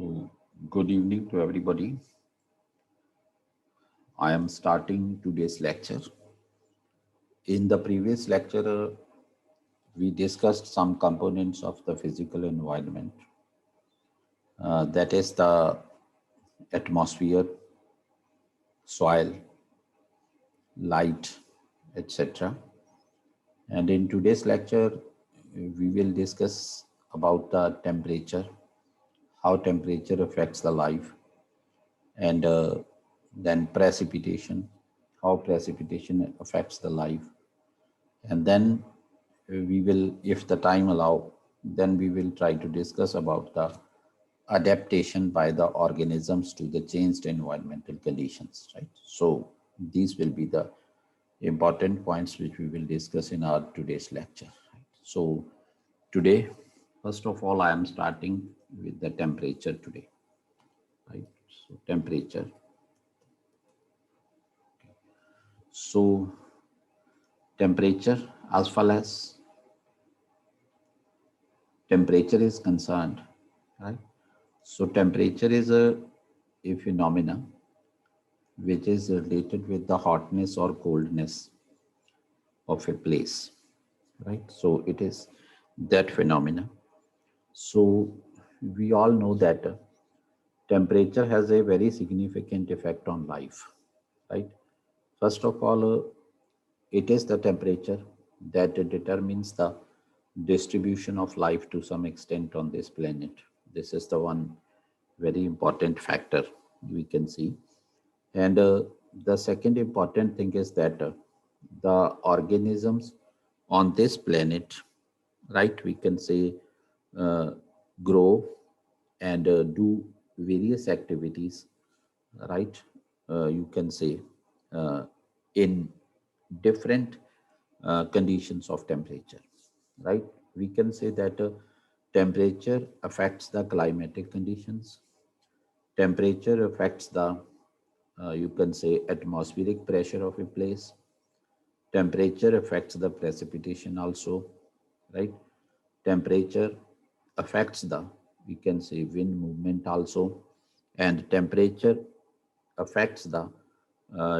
So, good evening to everybody. I am starting today's lecture. In the previous lecture, we discussed some components of the physical environment. That is the atmosphere, soil, light, etc. And in today's lecture, we will discuss about the temperature, how temperature affects the life, and then precipitation, how precipitation affects the life. And then we will, if the time allow, then we will try to discuss about the adaptation by the organisms to the changed environmental conditions, right? So these will be the important points which we will discuss in our today's lecture. Right? So today, first of all, I am starting with the temperature today, right? So temperature. So temperature, as far as temperature is concerned, right? So temperature is a phenomena which is related with the hotness or coldness of a place, right? So it is that phenomena. So we all know that temperature has a very significant effect on life, right? First of all, it is the temperature that determines the distribution of life to some extent on this planet. This is the one very important factor we can see. And the second important thing is that the organisms on this planet, right, we can say uh, grow and do various activities, right? You can say uh, in different conditions of temperature, right? We can say that temperature affects the climatic conditions. Temperature affects the, you can say, atmospheric pressure of a place. Temperature affects the precipitation also, right? Temperature affects the, we can say, wind movement also. And temperature affects the,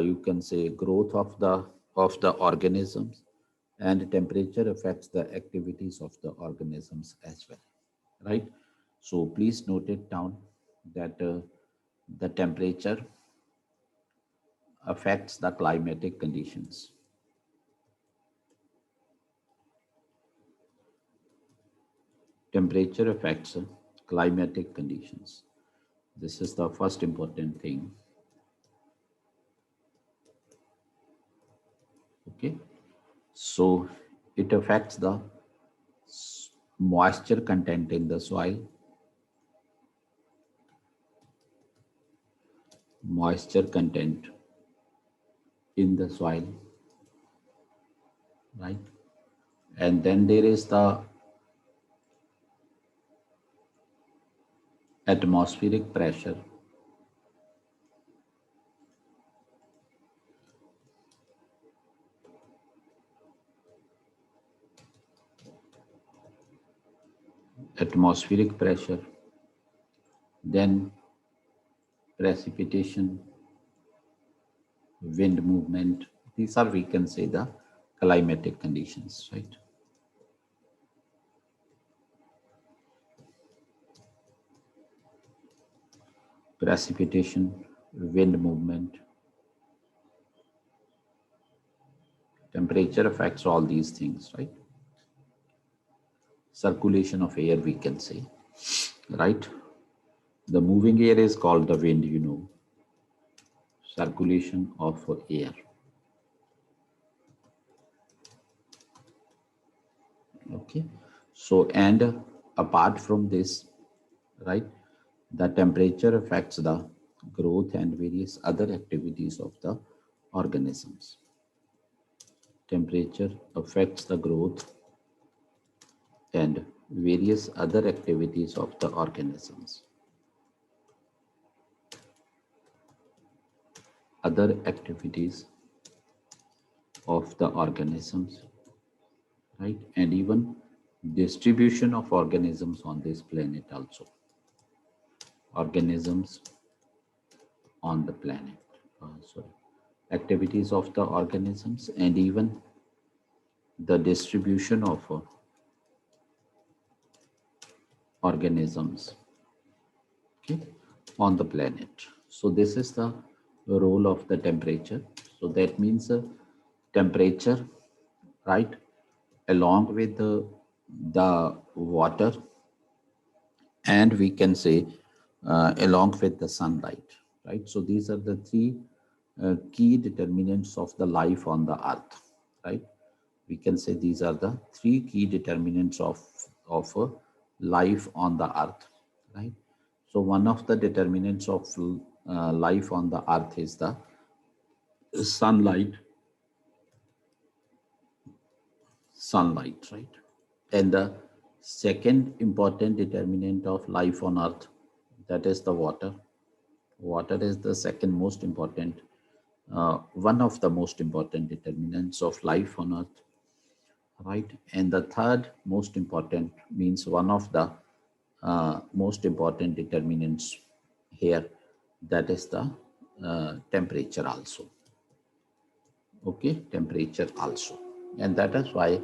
you can say, growth of the organisms. And temperature affects the activities of the organisms as well, right? So please note it down that the temperature affects the climatic conditions. Temperature affects climatic conditions. This is the first important thing. Okay. So it affects the moisture content in the soil, moisture content in the soil, right? And then there is the atmospheric pressure. Atmospheric pressure, then precipitation, wind movement. These are, we can say, the climatic conditions, right? Precipitation, wind movement, temperature affects all these things, right? Circulation of air, we can say, right? The moving air is called the wind, you know, circulation of air. Okay. So, and apart from this, right, the temperature affects the growth and various other activities of the organisms. Temperature affects the growth and various other activities of the organisms. Other activities of the organisms, right? And even distribution of organisms on this planet also. organisms on the planet. Sorry, activities of the organisms and even the distribution of organisms, okay, on the planet. So this is the role of the temperature. So that means temperature, right, along with the water, and we can say along with the sunlight, right? So these are the three key determinants of the life on the earth, right? We can say these are the three key determinants of life on the earth, right? So one of the determinants of life on the earth is the sunlight, sunlight, right? And the second important determinant of life on earth, that is the water. Water is the second most important, one of the most important determinants of life on earth, right? And the third most important means one of the most important determinants here, that is the temperature also. Okay, temperature also. And that is why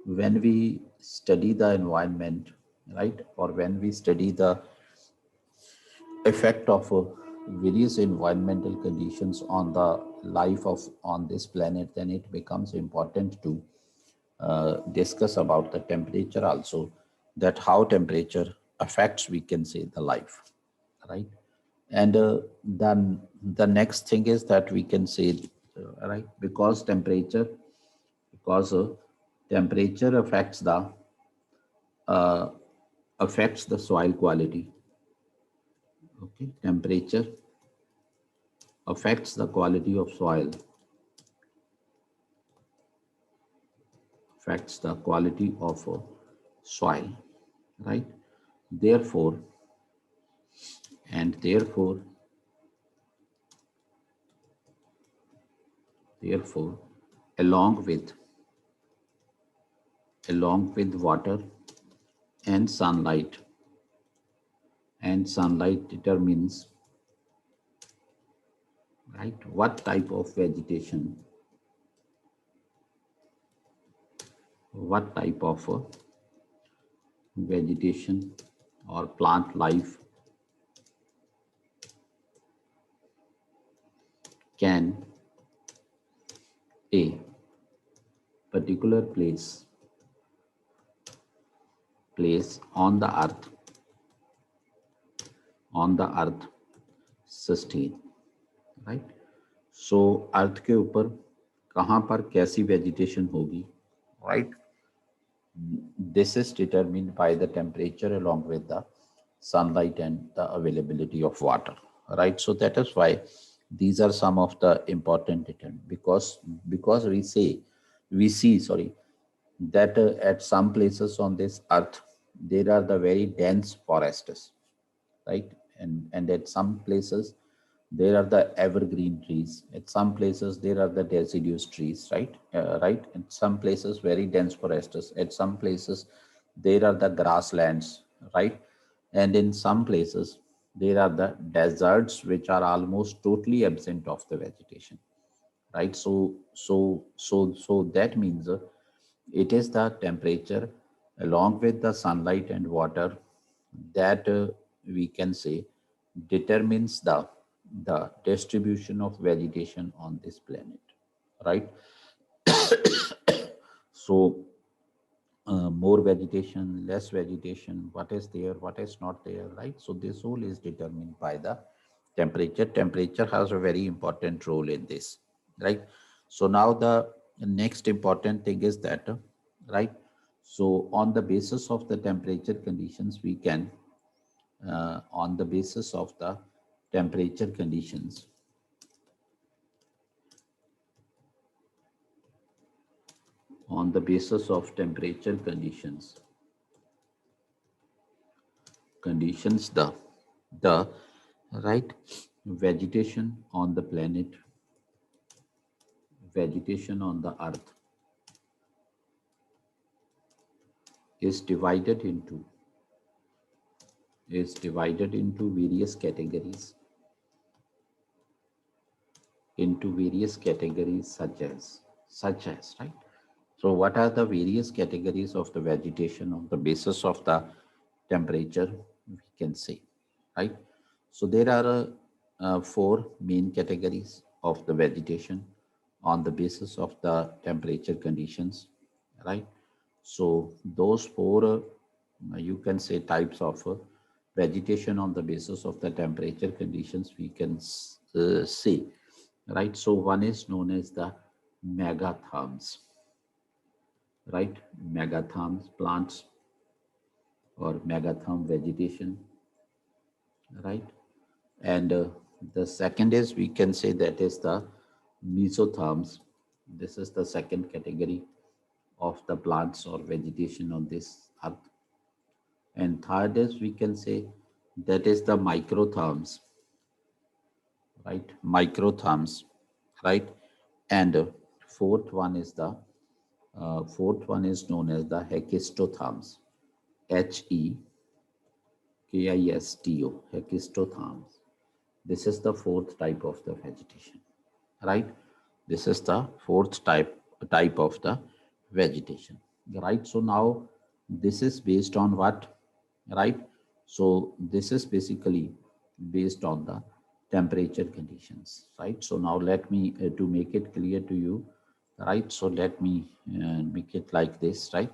when we study the environment, right, or when we study the effect of various environmental conditions on the life of on this planet, then it becomes important to discuss about the temperature also, that how temperature affects, we can say, the life, right? And then the next thing is that we can say, right, because temperature uh, affects the soil quality. Okay, temperature affects the quality of soil, affects the quality of soil, right? Therefore, and therefore, along with water and sunlight determines, right, what type of vegetation, what type of vegetation or plant life can a particular place on the earth sustain, right? So अर्थ के ऊपर कहाँ पर कैसी vegetation होगी, right? This is determined by the temperature along with the sunlight and the availability of water, right? So that is why these are some of the important determinants, because we see, sorry, that at some places on this earth there are the very dense forests, right? And at some places there are the evergreen trees. At some places there are the deciduous trees, right? Right. In some places very dense forests. At some places there are the grasslands, right? And in some places there are the deserts which are almost totally absent of the vegetation, right? So that means it is the temperature along with the sunlight and water that we can say determines the distribution of vegetation on this planet, right? So more vegetation, less vegetation, what is there, what is not there, right? So this all is determined by the temperature. Temperature has a very important role in this, right? So now the next important thing is that, right? So on the basis of the temperature conditions, we can, on the basis of the temperature conditions, on the basis of temperature conditions, the right vegetation on the planet, vegetation on the earth is divided into is divided into various categories, such as, right? So what are the various categories of the vegetation on the basis of the temperature, we can say, right? So there are four main categories of the vegetation on the basis of the temperature conditions, right? So those four, you can say, types of vegetation on the basis of the temperature conditions, we can say, right? So one is known as the megatherms, right? Megatherms plants or megatherm vegetation, right? And the second is, we can say, that is the mesotherms. This is the second category of the plants or vegetation on this earth. And third is, we can say, that is the microtherms, right? Microtherms, right? And fourth one is known as the hecistotherms, Hekisto, hecistotherms. This is the fourth type of the vegetation, right? This is the fourth type of the vegetation, right? So now this is based on what, right? So this is basically based on the temperature conditions, right? So now let me to make it clear to you, right? So let me make it like this, right?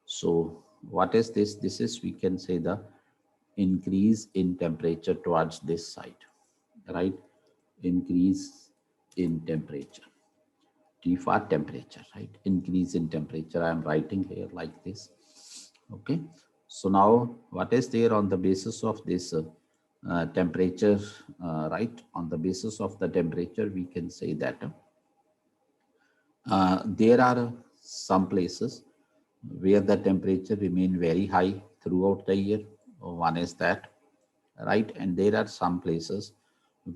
So what is this? This is, we can say, the increase in temperature towards this side, right? Increase in temperature. T for temperature, right? Increase in temperature. I am writing here like this. Okay. So now what is there on the basis of this temperature, right? On the basis of the temperature, we can say that there are some places where the temperature remain very high throughout the year. One is that, right? And there are some places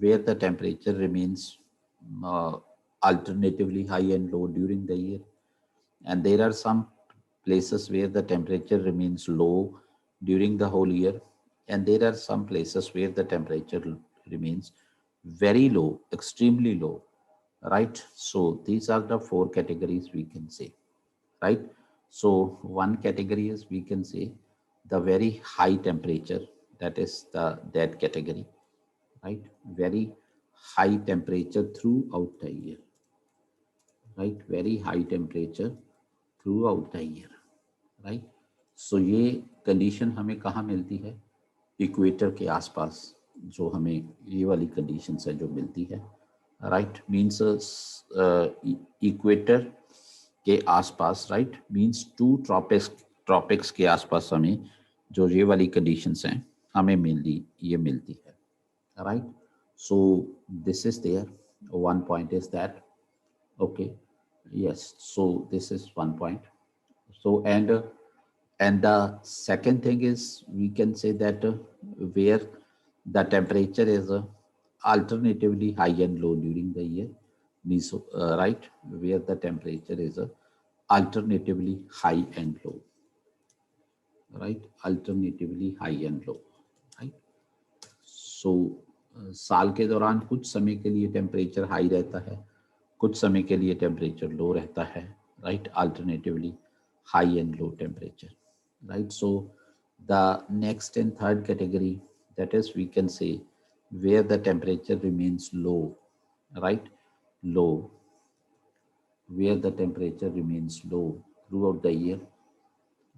where the temperature remains uh, alternatively high and low during the year. And there are some places where the temperature remains low during the whole year. And there are some places where the temperature remains very low, extremely low, right? So these are the four categories, we can say, right? So one category is, we can say, the very high temperature, that is that category, right? Very high temperature throughout the year, right? Very high temperature throughout the year, right? So ये condition हमें कहाँ मिलती है? Equator के आसपास जो हमें ये वाली कंडीशन है जो मिलती है, राइट? मीन्स इक्वेटर के आसपास, राइट? मीन्स टू ट्रॉपिक्स के आसपास हमें जो ये वाली कंडीशंस हैं हमें मिलती ये मिलती है, right? So this is there, one point is that, okay, yes, so this is one point. So and the second thing is, we can say that where the temperature is alternatively high and low during the year, means right, where the temperature is alternatively high and low, right? Alternatively high and low, right? So साल के दौरान कुछ समय के लिए temperature high रहता है, कुछ समय के लिए टेम्परेचर लो रहता है, right? Alternatively high and low temperature, right? So the next and third category, that is, we can say, where the temperature remains low, right? Low, where the temperature remains low throughout the year,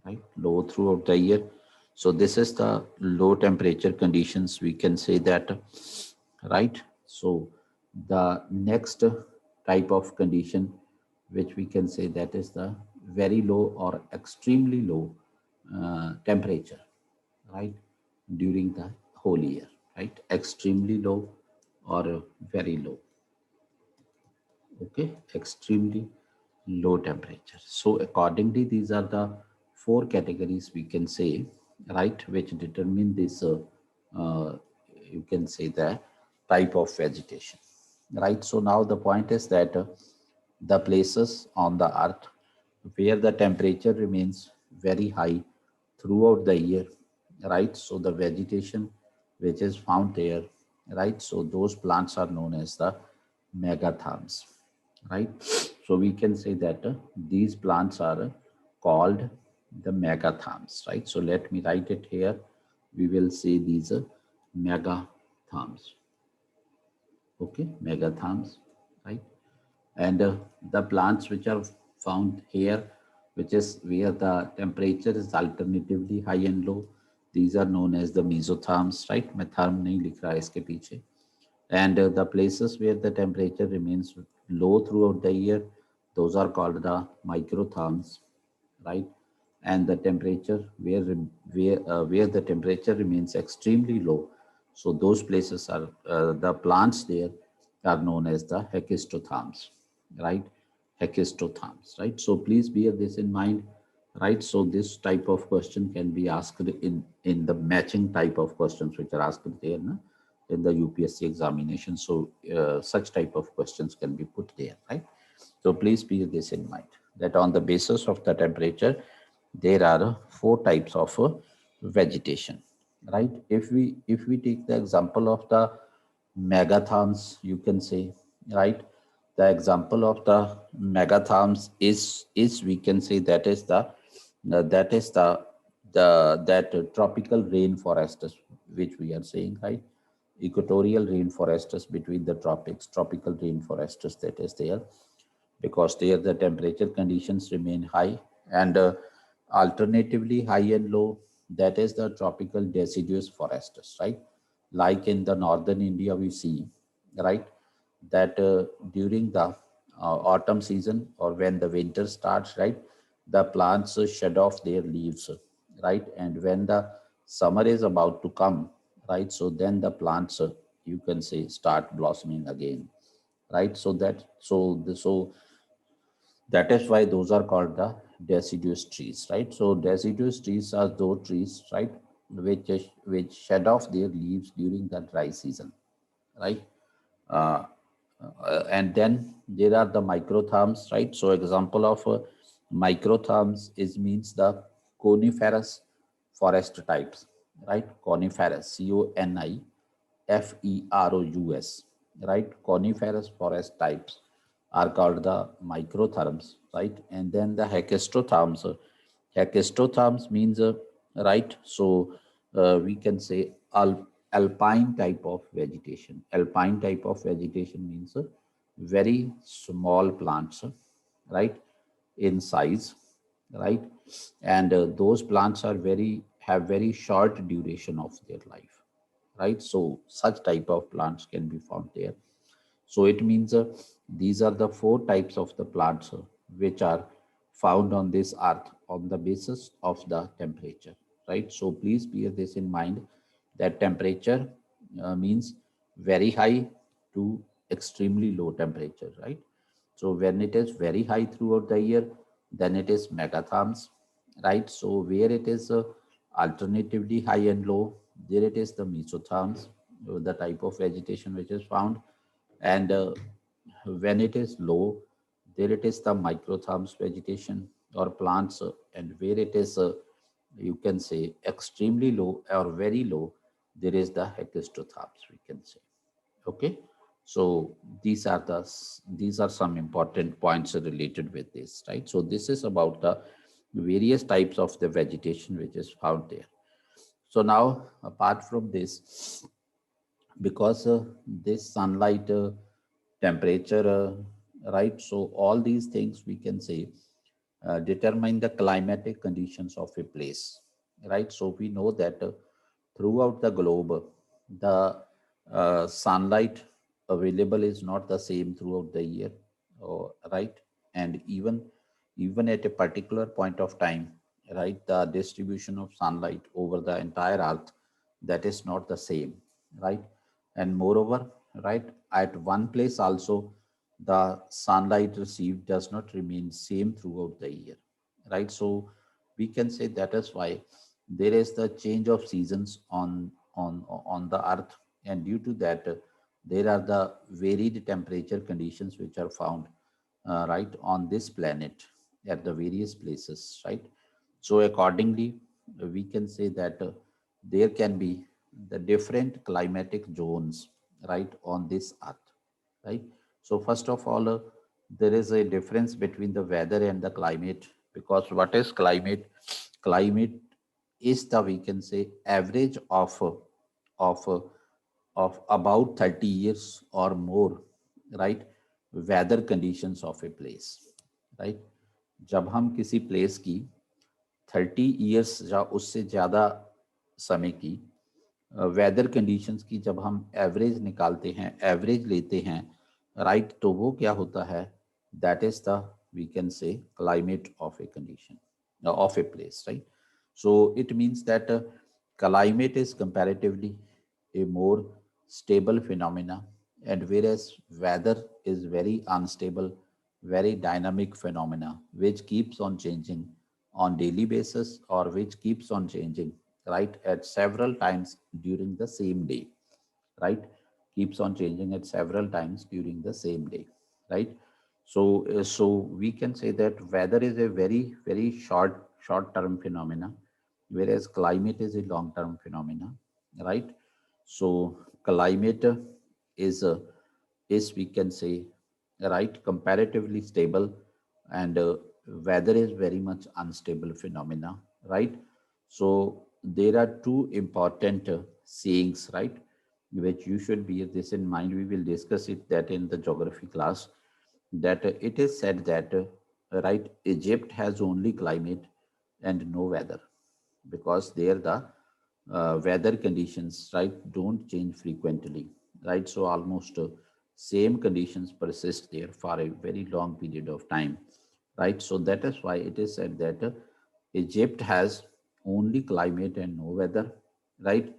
right? Low throughout the year. So this is the low temperature conditions, we can say that, right? So the next type of condition which we can say, that is the very low or extremely low temperature, right? During the whole year, right? Extremely low or very low, okay? Extremely low temperature. So accordingly, these are the four categories, we can say, right, which determine this uh, you can say, the type of vegetation, right? So now the point is that the places on the earth where the temperature remains very high throughout the year, right? So the vegetation which is found there, right? So those plants are known as the megatharms, right? So we can say that these plants are called the megatharms, right? So let me write it here. We will say these megatharms, okay, megatharms, right? And the plants which are found here, which is where the temperature is alternatively high and low, these are known as the mesotherms, right? मैं therm नहीं लिख रहा है इसके पीछे. And the places where the temperature remains low throughout the year, those are called the microtherms, right? And the temperature where the temperature remains extremely low, so those places are the plants there are known as the hecistotherms, right? Hecistotherms, right? So please bear this in mind, right? So this type of question can be asked in the matching type of questions which are asked there, na, in the UPSC examination. So such type of questions can be put there, right? So please bear this in mind that on the basis of the temperature, there are four types of vegetation, right? If we take the example of the megatharms, you can say, right? The example of the megatharms is we can say that is that tropical rainforests which we are saying, right? Equatorial rainforests between the tropics, tropical rainforests that is there, because there the temperature conditions remain high, and alternatively high and low, that is the tropical deciduous forests, right? Like in the northern India we see, right, that during the autumn season or when the winter starts, right, the plants shed off their leaves, right? And when the summer is about to come, right, so then the plants you can say start blossoming again, right? That is why those are called the deciduous trees, right? So deciduous trees are those trees, right, which shed off their leaves during the dry season, right? Uh, and then there are the microtherms, right? So example of microtherms is means the coniferous forest types, right? Coniferous, CONIFEROUS, right? Coniferous forest types are called the microtherms, right? And then the hecastotherms. Hecastotherms means, right? So we can say alpine type of vegetation. Alpine type of vegetation means very small plants, right, in size, right? And those plants are have very short duration of their life, right? So such type of plants can be found there. So it means these are the four types of the plants which are found on this earth on the basis of the temperature, right? So please bear this in mind that temperature means very high to extremely low temperature, right? So when it is very high throughout the year, then it is megatherms, right? So where it is alternatively high and low, there it is the mesotherms, the type of vegetation which is found. And when it is low, there it is the microtherms vegetation or plants, and where it is, you can say, extremely low or very low, there is the hecastotherms, we can say. Okay, so these are some important points related with this, right? So this is about the various types of the vegetation which is found there. So now, apart from this, because this sunlight, temperature, right, so all these things we can say determine the climatic conditions of a place, right? So we know that throughout the globe, the sunlight available is not the same throughout the year, right? And even at a particular point of time, right, the distribution of sunlight over the entire earth, that is not the same, right? And moreover, right, at one place also the sunlight received does not remain same throughout the year, right? So we can say that is why there is the change of seasons on the earth, and due to that there are the varied temperature conditions which are found, right, on this planet at the various places, right? So accordingly we can say that there can be the different climatic zones, right, on this earth, right? So first of all, there is a difference between the weather and the climate, because what is climate? Climate is the, we can say, average of uh, of about 30 years or more, right, weather conditions of a place, right? जब हम किसी place की 30 years या उससे ज़्यादा समय की weather conditions की जब हम एवरेज निकालते हैं, एवरेज लेते हैं, राइट, तो वो क्या होता है? That is the, we can say, climate of a condition of a place, right? So it means that climate is comparatively a more stable phenomena, and whereas weather is very unstable, very dynamic phenomena which keeps on changing on daily basis, or which keeps on changing, right, at several times during the same day, right? Keeps on changing at several times during the same day, right? So we can say that weather is a very short term phenomena, whereas climate is a long term phenomena, right? So climate is, we can say, right, comparatively stable, and weather is very much unstable phenomena, right? So there are two important sayings, right, which you should bear this in mind. We will discuss it that in the geography class, that it is said that, right, Egypt has only climate and no weather, because there the weather conditions, right, don't change frequently, right? So almost same conditions persist there for a very long period of time, right? So that is why it is said that Egypt has only climate and no weather, right?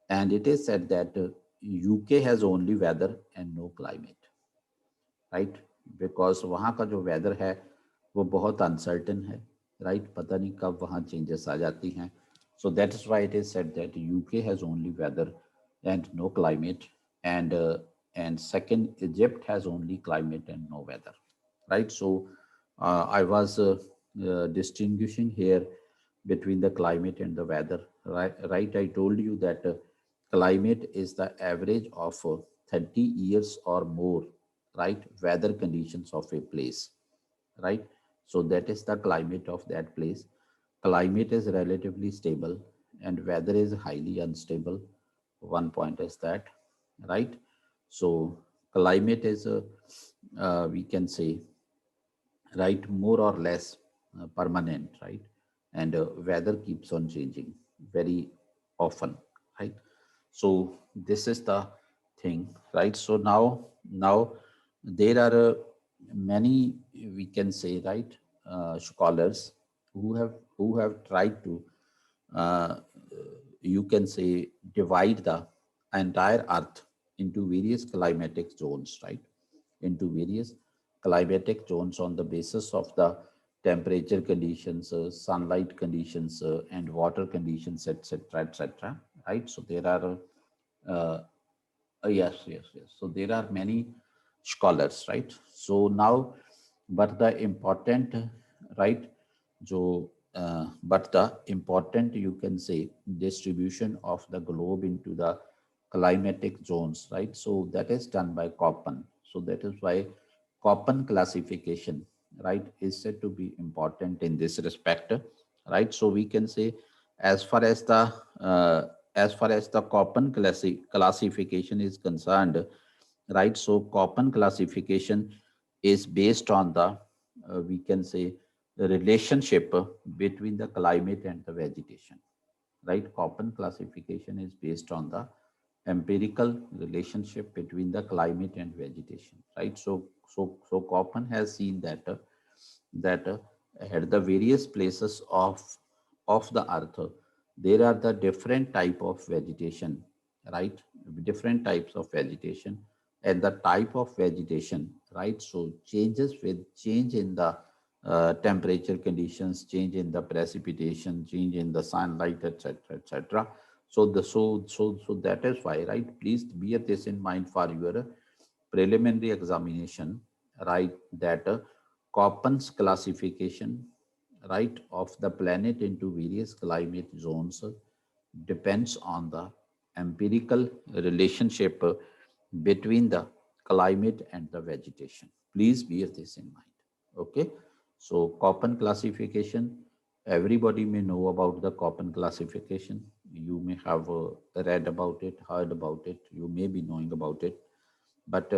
And it is said that UK has only weather and no climate, right? Because वहाँ का जो weather है वो बहुत uncertain है, right? पता नहीं कब वहाँ चेंजेस आ जाती हैं. So that is why it is said that UK has only weather and no climate, and second, Egypt has only climate and no weather, right? So I was distinguishing here between the climate and the weather, right? I told you that climate is the average of 30 years or more, right, weather conditions of a place, right? So that is the climate of that place. Climate is relatively stable and weather is highly unstable. One point is that, right? So climate is we can say, right, more or less permanent, right? And weather keeps on changing very often, right? So this is the thing, right? So now there are many, we can say, right, scholars who have tried to uh, you can say divide the entire earth into various climatic zones, right? Into various climatic zones on the basis of the temperature conditions, sunlight conditions, and water conditions, etc., etc., right? So there are uh, yes. So there are many scholars, right? So now, but the important, right, but the important, you can say, distribution of the globe into the climatic zones, right? So that is done by Köppen. So that is why Köppen classification, right, is said to be important in this respect, right? So we can say, as far as the uh, Köppen classification is concerned, right? So Köppen classification is based on the, we can say, the relationship between the climate and the vegetation, right? Köppen classification is based on the empirical relationship between the climate and vegetation, right? So Köppen has seen that at the various places of the earth, there are the different type of vegetation, right? Different types of vegetation, and the type of vegetation, right, so changes with change in the temperature conditions, change in the precipitation, change in the sunlight, etc., etc. So that is why, right, please bear this in mind for your preliminary examination, right, that Köppen's classification, right, of the planet into various climate zones depends on the empirical relationship between the climate and the vegetation. Please bear this in mind. Okay. So Köppen classification, everybody may know about the Köppen classification. You may have read about it, heard about it. You may be knowing about it, but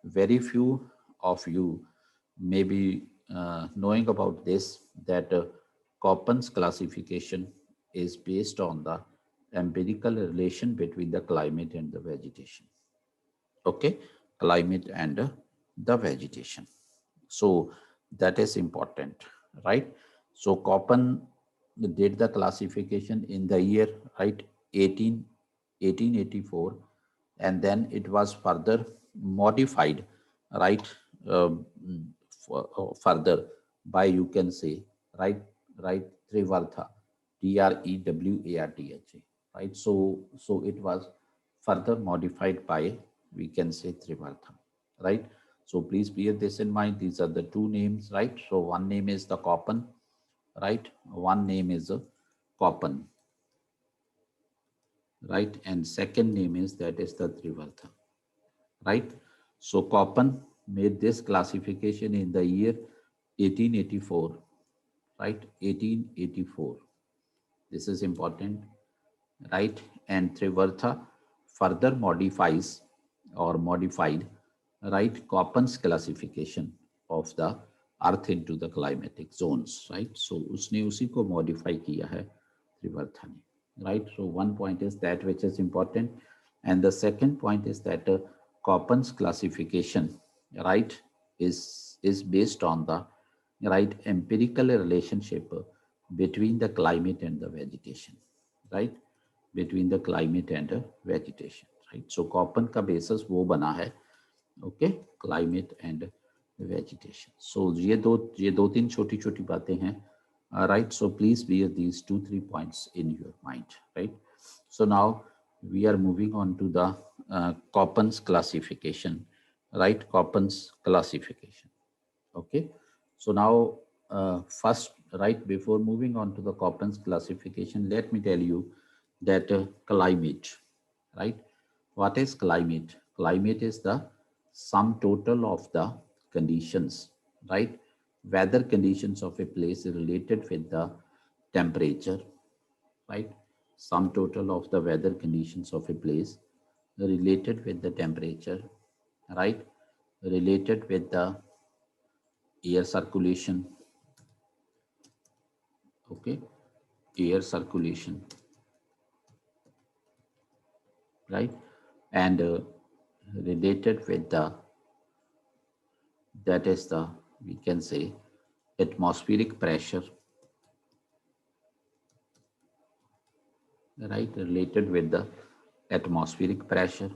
very few of you may be knowing about this, that Köppen's classification is based on the empirical relation between the climate and the vegetation. Okay, climate and the vegetation. So that is important, right? So Köppen did the classification in the year, right, 1884, and then it was further modified, right, further by, you can say, right, right, Trivartha, Trewartha, right? So it was further modified by, we can say, Trivartha, right? So please bear this in mind. These are the two names, right? So one name is the Köppen, right? One name is a Köppen, right? And second name is, that is the Trivartha, right? So Köppen made this classification in the year 1884, right? 1884. This is important, right? And Trivartha further modifies or modified, right, Köppen's classification of the earth into the climatic zones, right? So उसने उसी को modify किया है Trivartha ने, right? So one point is that which is important, and the second point is that Köppen's classification, right, is based on the, right, empirical relationship between the climate and the vegetation, right? Between the climate and vegetation, right? So Köppen का basis वो बना है, okay, climate and vegetation. So ये दो तीन छोटी छोटी बातें हैं, right? So please bear these 2-3 points in your mind, right? So now we are moving on to the Köppen's classification, right? Köppen's classification. Okay. So now, first, right, before moving on to the Köppen's classification, let me tell you that climate, right? What is climate? Climate is the sum total of the conditions, right? Weather conditions of a place related with the temperature, right? Sum total of the weather conditions of a place related with the temperature, right? Related with the air circulation, okay, air circulation, right, and related with the, that is the, we can say, atmospheric pressure, right, related with the atmospheric pressure,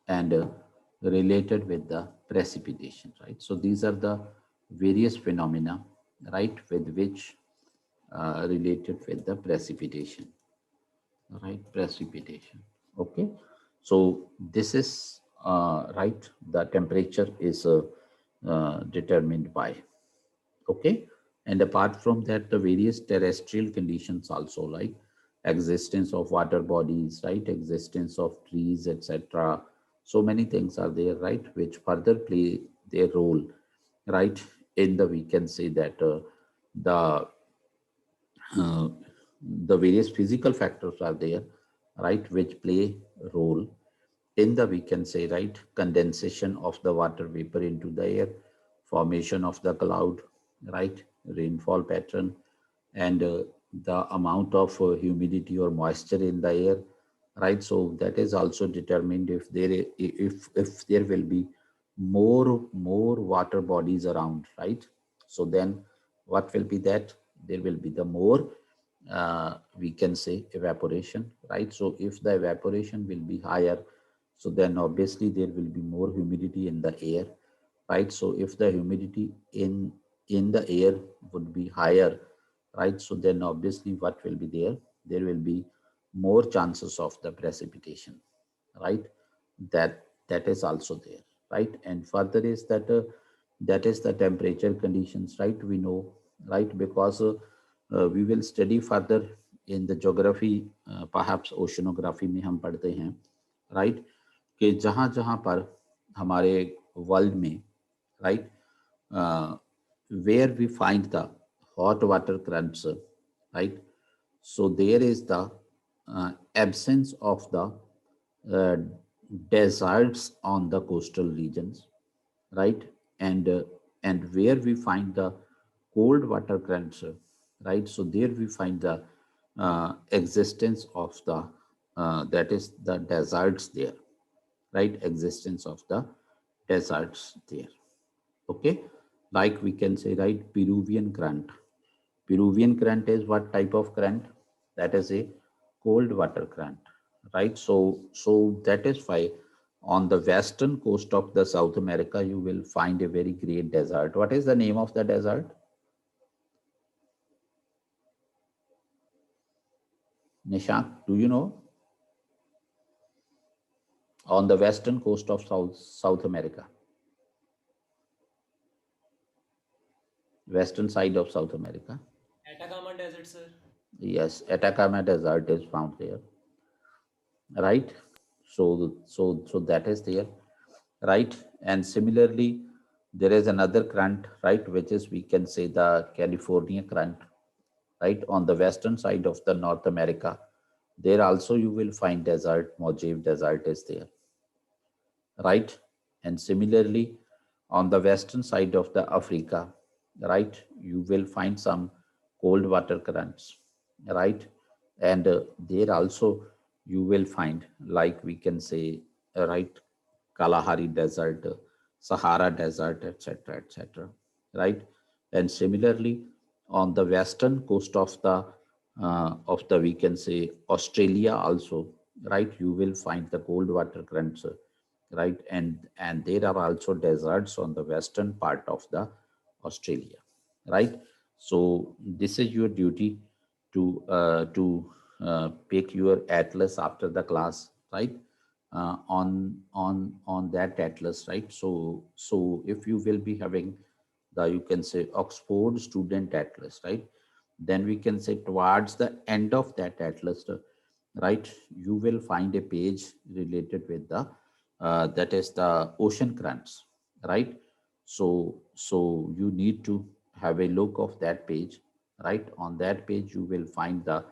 and related with the precipitation, right? So these are the various phenomena, right, with which related with the precipitation, right, precipitation. Okay, so this is right, the temperature is determined by, okay, and apart from that, the various terrestrial conditions also, like existence of water bodies, right, existence of trees, etc. So many things are there, right, which further play their role, right, in the, we can say that the uh, the various physical factors are there, right, which play a role in the, we can say, right, condensation of the water vapor into the air, formation of the cloud, right, rainfall pattern, and the amount of humidity or moisture in the air, right? So that is also determined. If if there will be more water bodies around, right? So then what will be that? There will be the more, we can say, evaporation, right? So if the evaporation will be higher, so then obviously there will be more humidity in the air, right? So if the humidity in the air would be higher, right? So then obviously what will be there? There will be more chances of the precipitation, right? That is also there, right? And further is that that is the temperature conditions, right? We know, right? Because we will study further in the geography, perhaps oceanography में हम पढ़ते हैं, right, कि जहाँ जहाँ पर हमारे world में, right, where we find the hot water currents, right, so there is the absence of the uh, deserts on the coastal regions, right, and where we find the cold water currents, right, so there we find the existence of the that is the deserts there, right, existence of the deserts there. Okay, like we can say, right, Peruvian current. Peruvian current is what type of current? That is a cold water current, right? So that is why on the western coast of the South America, you will find a very great desert. What is the name of the desert? Nishant, do you know? On the western coast of South America, western side of South America. Atacama Desert, sir. Yes, Atacama Desert is found there, right? So that is there, right? And similarly, there is another current, right, which is, we can say, the California current, right, on the western side of the North America. There also you will find desert, Mojave Desert is there, right? And similarly, on the western side of the Africa, right, you will find some cold water currents, right? And there also you will find, like we can say, right, Kalahari Desert, Sahara Desert, etc., etc., right? And similarly, on the western coast of the, we can say, Australia also, right, you will find the cold water currents, right, and there are also deserts on the western part of the Australia, right. So this is your duty to pick your atlas after the class, right, on that atlas, right. So if you will be having the, you can say, Oxford Student Atlas, right, then we can say towards the end of that atlas, right, you will find a page related with the that is the ocean currents, right. So you need to have a look of that page, right. On that page you will find the,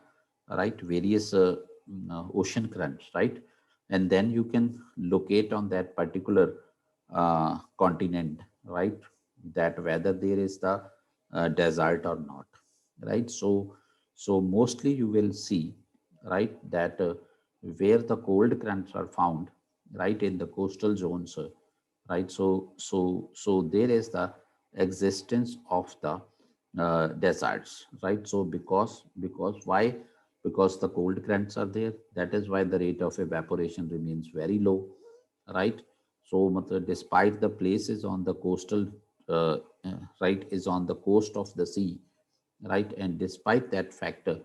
right, various ocean currents, right, and then you can locate on that particular continent, right, that whether there is the desert or not, right. So mostly you will see, right, that where the cold currents are found, right, in the coastal zones, right. So there is the existence of the deserts, right. So because why? Because the cold currents are there, that is why the rate of evaporation remains very low, right. So despite the places on the coastal, uh, right, is on the coast of the sea, right, and despite that factor,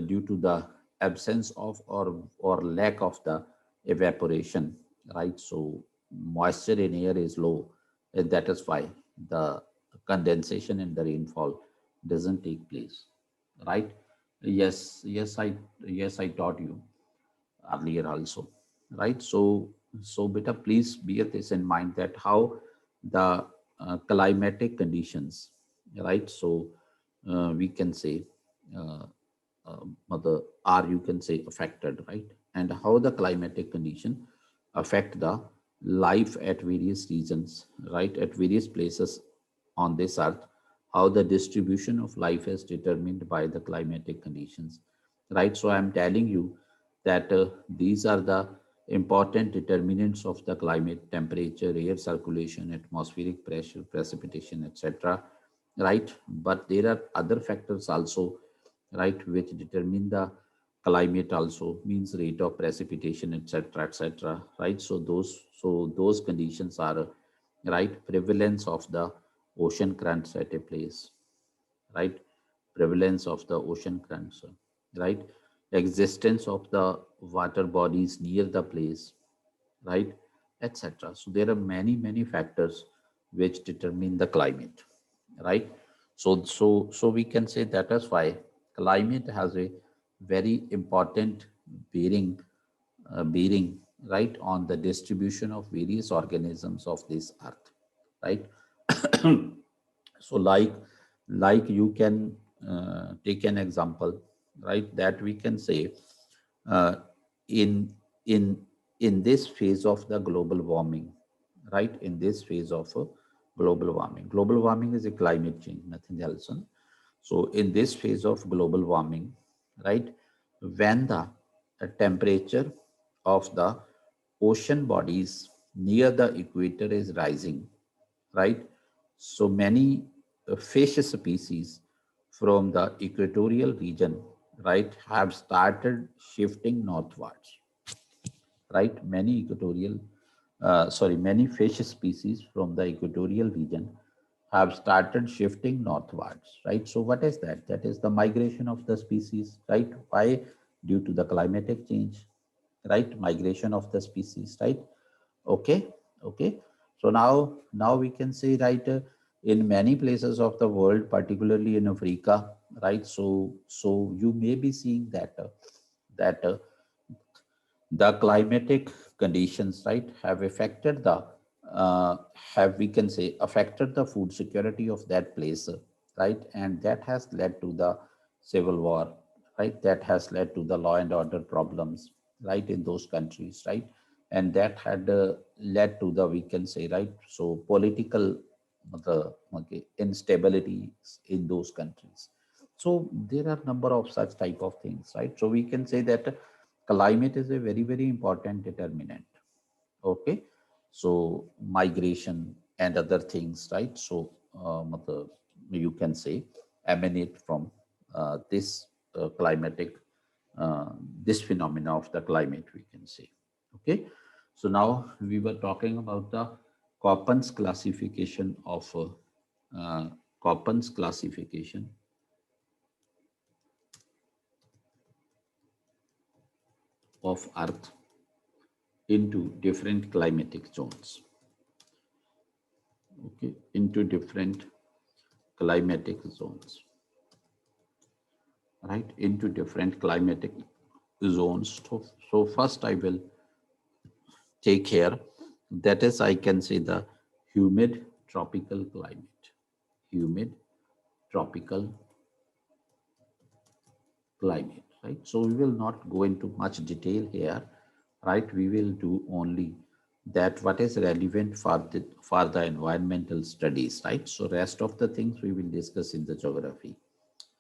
due to the absence of or lack of the evaporation, right, so moisture in air is low, and that is why the condensation in the rainfall doesn't take place, right. Yes, I taught you earlier also, right. So beta, please bear this in mind, that how the climatic conditions, right, so we can say, uh, mother are, you can say, affected, right, and how the climatic condition affect the life at various regions, right, at various places on this earth, how the distribution of life is determined by the climatic conditions, right. So I'm telling you that these are the important determinants of the climate: temperature, air circulation, atmospheric pressure, precipitation, etc., right. But there are other factors also, right, which determine the climate also, means rate of precipitation, etc., etc., right. So those conditions are, right, prevalence of the ocean currents at a place, right, prevalence of the ocean currents, right, existence of the water bodies near the place, right, etc. So there are many factors which determine the climate, right. So we can say that is why climate has a very important bearing, bearing, right, on the distribution of various organisms of this earth, right? So like you can take an example, right, that we can say uh, in in in this phase of the global warming, right, in this phase of global warming is a climate change, nothing else. So in this phase of global warming, right, when the temperature of the ocean bodies near the equator is rising, right? So many fish species from the equatorial region, right, have started shifting northwards, right? Many fish species from the equatorial region have started shifting northwards, right? So what is that? That is the migration of the species, right? Why? Due to the climatic change, right? Migration of the species, right? Okay, okay. So now we can say, right, in many places of the world, particularly in Africa, right? So you may be seeing that the climatic conditions, right, have affected the have we can say affected the food security of that place, right, and that has led to the civil war, right, that has led to the law and order problems, right, in those countries, right, and that had led to the, we can say, right, so political the okay, instability in those countries. So there are number of such type of things, right? So we can say that climate is a very important determinant. Okay, so migration and other things, right? So you can say emanate from this climatic, uh, this phenomena of the climate, we can say. Okay, so now we were talking about the Köppen's classification of uh, Köppen's classification of Earth into different climatic zones. Okay, into different climatic zones, right, into different climatic zones. So first I will take here, that is, I can say the humid tropical climate, humid tropical climate, right? So we will not go into much detail here, right? We will do only that what is relevant for the environmental studies, right? So rest of the things we will discuss in the geography,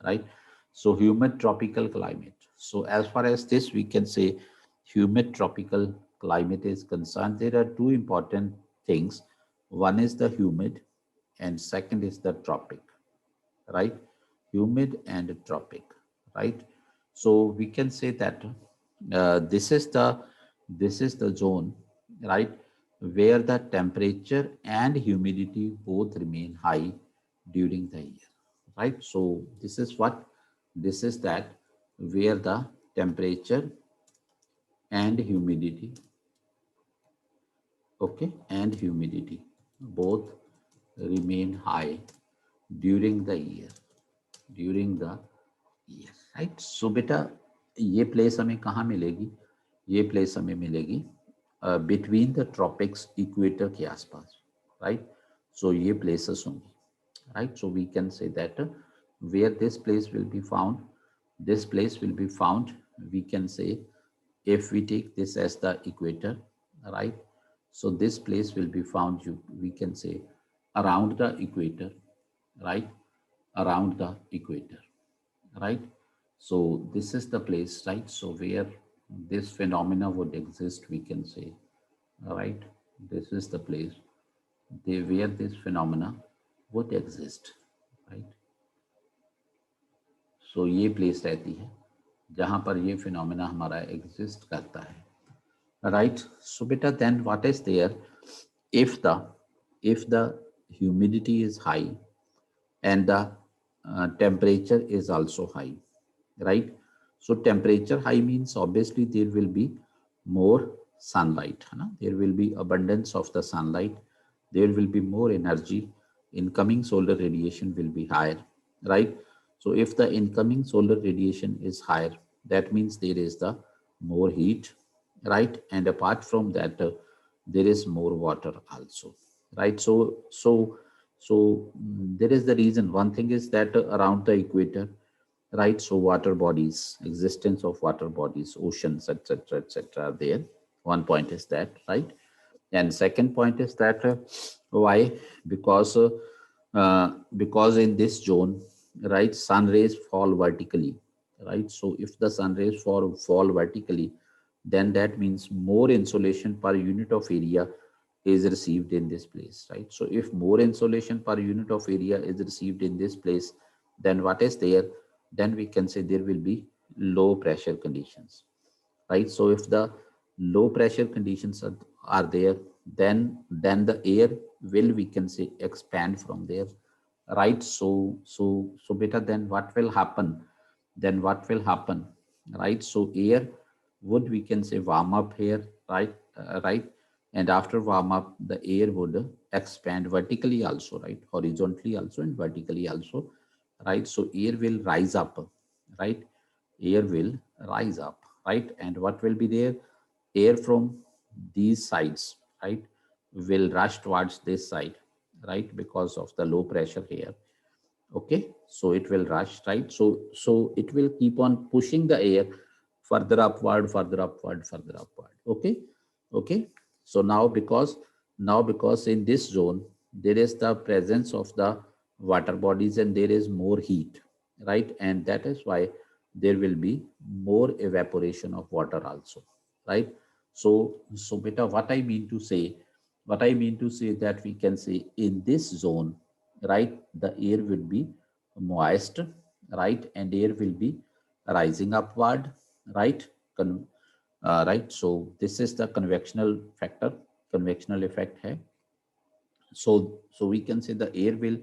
right? So humid tropical climate. So as far as this, we can say humid tropical climate is concerned, there are two important things. One is the humid and second is the tropic, right? Humid and tropic, right? So we can say that this is the zone, right, where the temperature and humidity both remain high during the year, right? So this is that where the temperature and humidity, okay, and humidity both remain high during the year, during the year, right? So बेटा ये place हमें कहाँ मिलेगी? ये place हमें मिलेगी between the tropics, equator के आसपास, राइट? सो ये प्लेसेस होंगी, right? So we can say that where this place will be found, this place will be found, we can say, if we take this as the equator, right? So this place will be found, we can say, around the equator, right? Around the equator, right? So this is the place, right? So where this phenomena would exist, we can say, right? This is the place where this phenomena would exist, right? So ये place रहती है जहाँ पर ये phenomena हमारा exist करता है, right? So बेटा then what is there if the if the humidity is high and the temperature is also high, right? So temperature high means obviously there will be more sunlight, है ना? There will be abundance of the sunlight, there will be more energy, incoming solar radiation will be higher, right? So if the incoming solar radiation is higher, that means there is the more heat, right? And apart from that, there is more water also, right? There is the reason. One thing is that around the equator, right? So water bodies, existence of water bodies, oceans, etc., etc., are there. One point is that, right? And second point is that why? Because because in this zone, right, sun rays fall vertically, right? So if the sun rays fall vertically, then that means more insolation per unit of area is received in this place, right? So if more insolation per unit of area is received in this place, then what is there? Then we can say there will be low pressure conditions, right? So if the low pressure conditions are there, then the air will, we can say, expand from there, right? So better, then what will happen? Then what will happen, right? So air would, we can say, warm up here, right? Right. And after warm up, the air would expand vertically also, right? Horizontally also and vertically also, right? So air will rise up, right? Air will rise up, right? And what will be there? Air from these sides, right, will rush towards this side, right, because of the low pressure here. Okay, so it will rush, right? So it will keep on pushing the air further upward, further upward, further upward. Okay. Okay. So now because in this zone there is the presence of the water bodies and there is more heat, right? And that is why there will be more evaporation of water also, right? So beta, what I mean to say that we can say in this zone, right, the air will be moist, right, and air will be rising upward, right? Right. So this is the convectional factor, convectional effect hai. So we can say the air will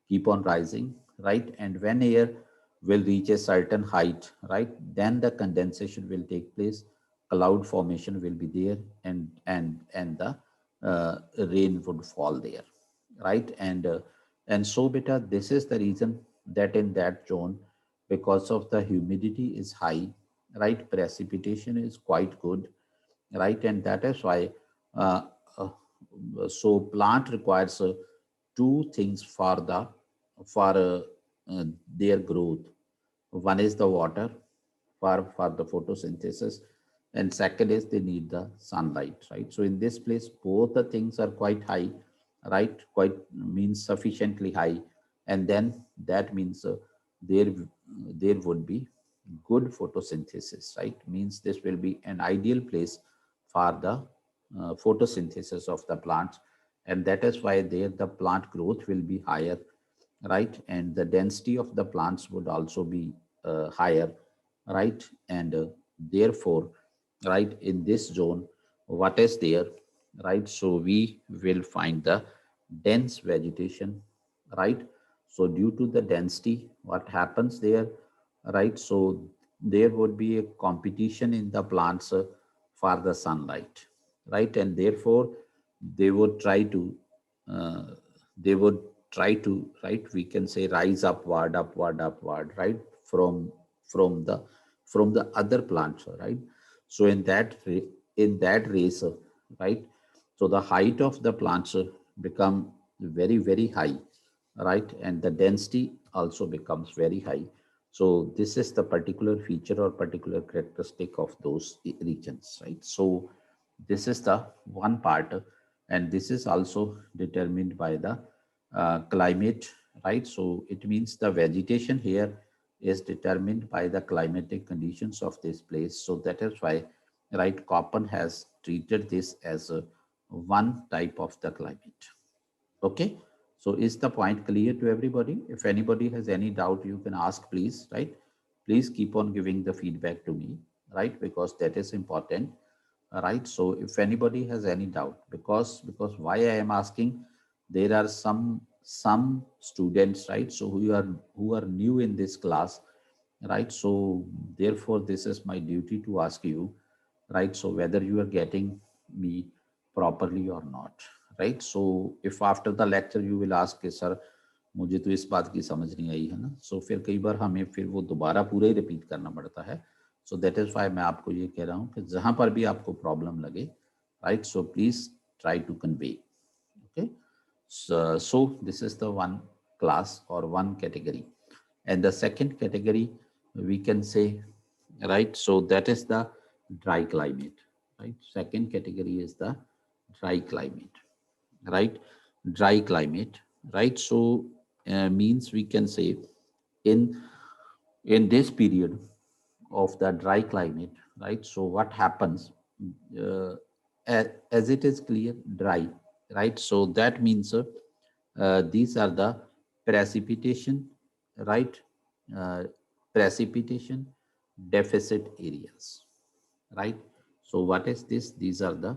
keep on rising, right? And when air will reach a certain height, right, then the condensation will take place, cloud formation will be there, and the rain would fall there, right? And so beta, this is the reason that in that zone, because of the humidity is high, right, precipitation is quite good, right? And that is why uh, uh, so plant requires two things for their growth. One is the water for the photosynthesis, and second is they need the sunlight, right? So in this place both the things are quite high, right? Quite means sufficiently high, and then that means there would be good photosynthesis, right? Means this will be an ideal place for the photosynthesis of the plants, and that is why there the plant growth will be higher, right? And the density of the plants would also be higher, right? And therefore, right, in this zone, what is there, right? So we will find the dense vegetation, right? So due to the density, what happens there, right? So there would be a competition in the plants for the sunlight, right? And therefore they would try to uh, they would try to, right, we can say, rise upward, upward, upward, right, from the from the other plants, right? So in that race, right, so the height of the plants become very very high, right, and the density also becomes very high. So this is the particular feature or particular characteristic of those regions, right? So this is the one part, and this is also determined by the climate, right? So it means the vegetation here is determined by the climatic conditions of this place. So that is why, right, Koppen has treated this as a one type of the climate. Okay. So is the point clear to everybody? If anybody has any doubt, you can ask, please, right? Please keep on giving the feedback to me, right? Because that is important, right? So if anybody has any doubt, because why I am asking, there are some students, right? So who are new in this class, right? So therefore, this is my duty to ask you, right? So whether you are getting me properly or not, right? So if after the lecture you will ask कि sir मुझे तो इस बात की समझ नहीं आई है ना, so फिर कई बार हमें फिर वो दोबारा पूरा ही रिपीट करना पड़ता है. सो दैट इज वाई मैं आपको ये कह रहा हूँ कि जहां पर भी आपको प्रॉब्लम लगे, right, so please try to convey. Okay, so this is the one class or one category, and the second category we can say, right, so that is the dry climate, right. Second category is the dry climate, right. Dry climate, right. So means we can say in this period of the dry climate, right. So what happens, uh, as it is clear dry, right. So that means these are the precipitation, right. uh, Precipitation deficit areas, right. So what is this? These are the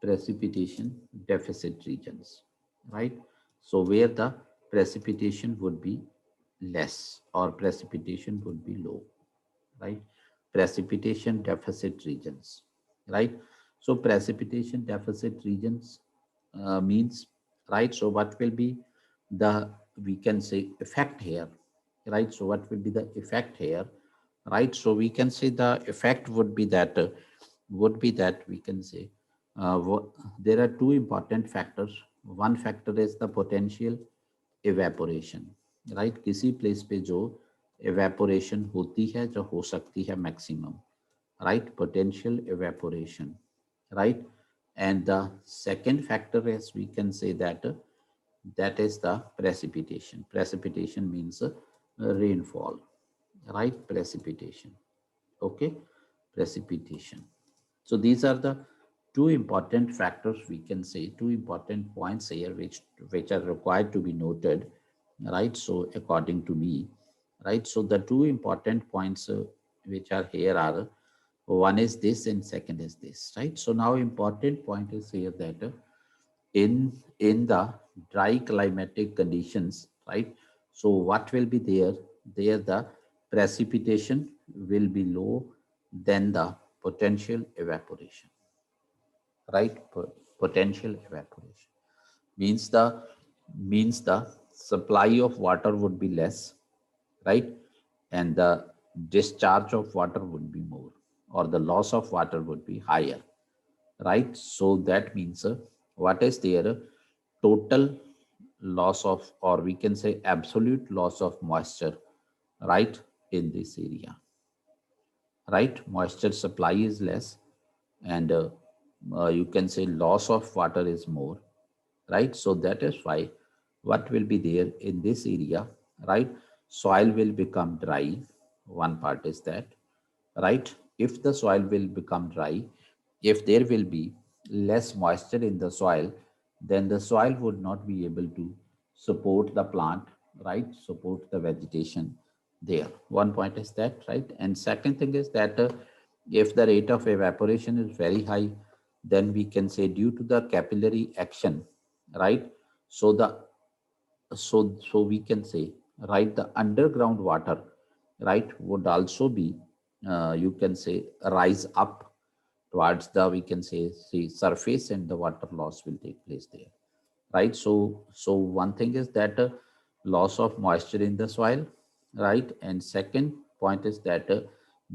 precipitation deficit regions, right. So where the precipitation would be less or precipitation would be low, right. Precipitation deficit regions, right. So precipitation deficit regions means, right. So what will be the, we can say, effect here, right. So what will be the effect here, right. So we can say the effect would be that we can say there are two important factors. One factor is the potential evaporation, right. किसी place पे जो evaporation होती है, जो हो सकती है maximum, right. Potential evaporation, right. And the second factor is, we can say that that is the precipitation. Precipitation means rainfall, right. Precipitation, okay. Precipitation. So these are the two important factors, we can say, two important points here which are required to be noted, right. So according to me, right. So the two important points which are here are one is this and second is this, right. So now important point is here that in the dry climatic conditions, right. So what will be there the precipitation will be low than the potential evaporation, right. Potential evaporation means the supply of water would be less, right. And the discharge of water would be more, or the loss of water would be higher, right. So that means what is there, total loss of, or we can say absolute loss of moisture, right, in this area, right. Moisture supply is less, and you can say loss of water is more, right. So that is why what will be there in this area, right. Soil will become dry. One part is that, right. If the soil will become dry, if there will be less moisture in the soil, then the soil would not be able to support the plant, right, support the vegetation there. One point is that, right. And second thing is that if the rate of evaporation is very high, then we can say due to the capillary action, right. So the, so we can say, right, the underground water, right, would also be you can say rise up towards the, we can say, see, surface, and the water loss will take place there, right. So one thing is that loss of moisture in the soil, right. And second point is that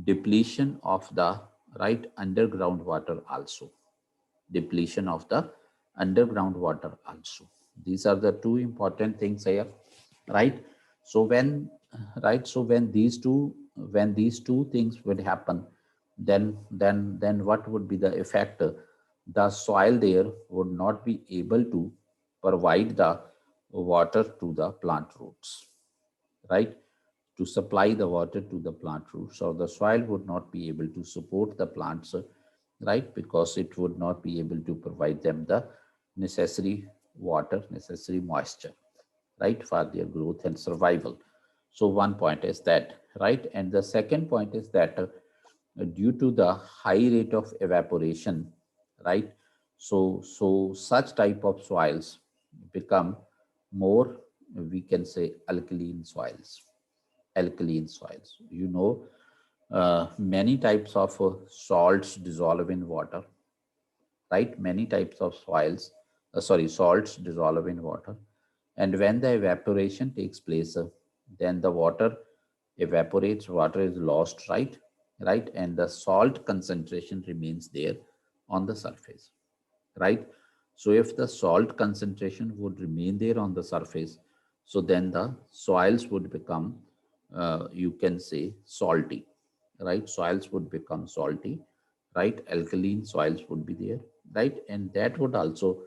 depletion of the, right, underground water also, depletion of the underground water also. These are the two important things here, right. So when, right, so when these two things would happen, then what would be the effect? The soil there would not be able to provide the water to the plant roots, right, to supply the water to the plant roots, or the soil would not be able to support the plants, right, because it would not be able to provide them the necessary water, necessary moisture, right, for their growth and survival. So one point is that, right. And the second point is that due to the high rate of evaporation, right, so such type of soils become more, we can say, alkaline soils. Alkaline soils, many types of salts dissolve in water, right. Many types of salts dissolve in water, and when the evaporation takes place, then the water evaporates, water is lost, right. right? And the salt concentration remains there on the surface, right? So if the salt concentration would remain there on the surface, so then the soils would become, you can say, salty, right? Soils would become salty, right? Alkaline soils would be there, right? And that would also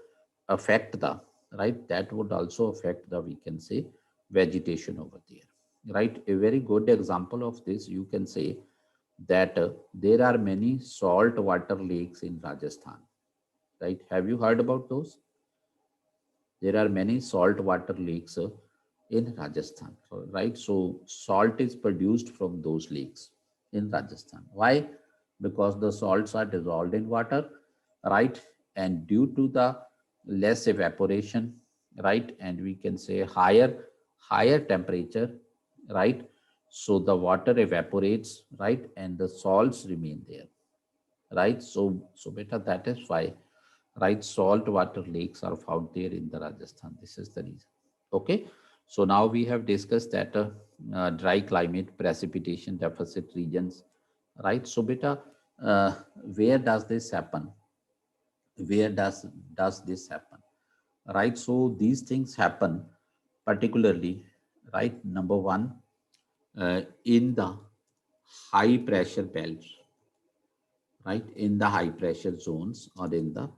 affect the, right? That would also affect the, we can say, vegetation over there, right? A very good example of this, you can say that there are many salt water lakes in Rajasthan, right? Have you heard about those? There are many saltwater lakes in Rajasthan, right? So salt is produced from those lakes in Rajasthan. Why? Because the salts are dissolved in water, right? And due to the less evaporation, right? And we can say higher temperature, right? So the water evaporates, right? And the salts remain there, right? So beta, that is why, right, salt water lakes are found there in the Rajasthan. This is the reason. Okay. So now we have discussed that dry climate, precipitation deficit regions, right? So beta, where does this happen? Where does this happen? Right. So these things happen particularly, right? Number one, in the high pressure belts, right, in the high pressure zones or in the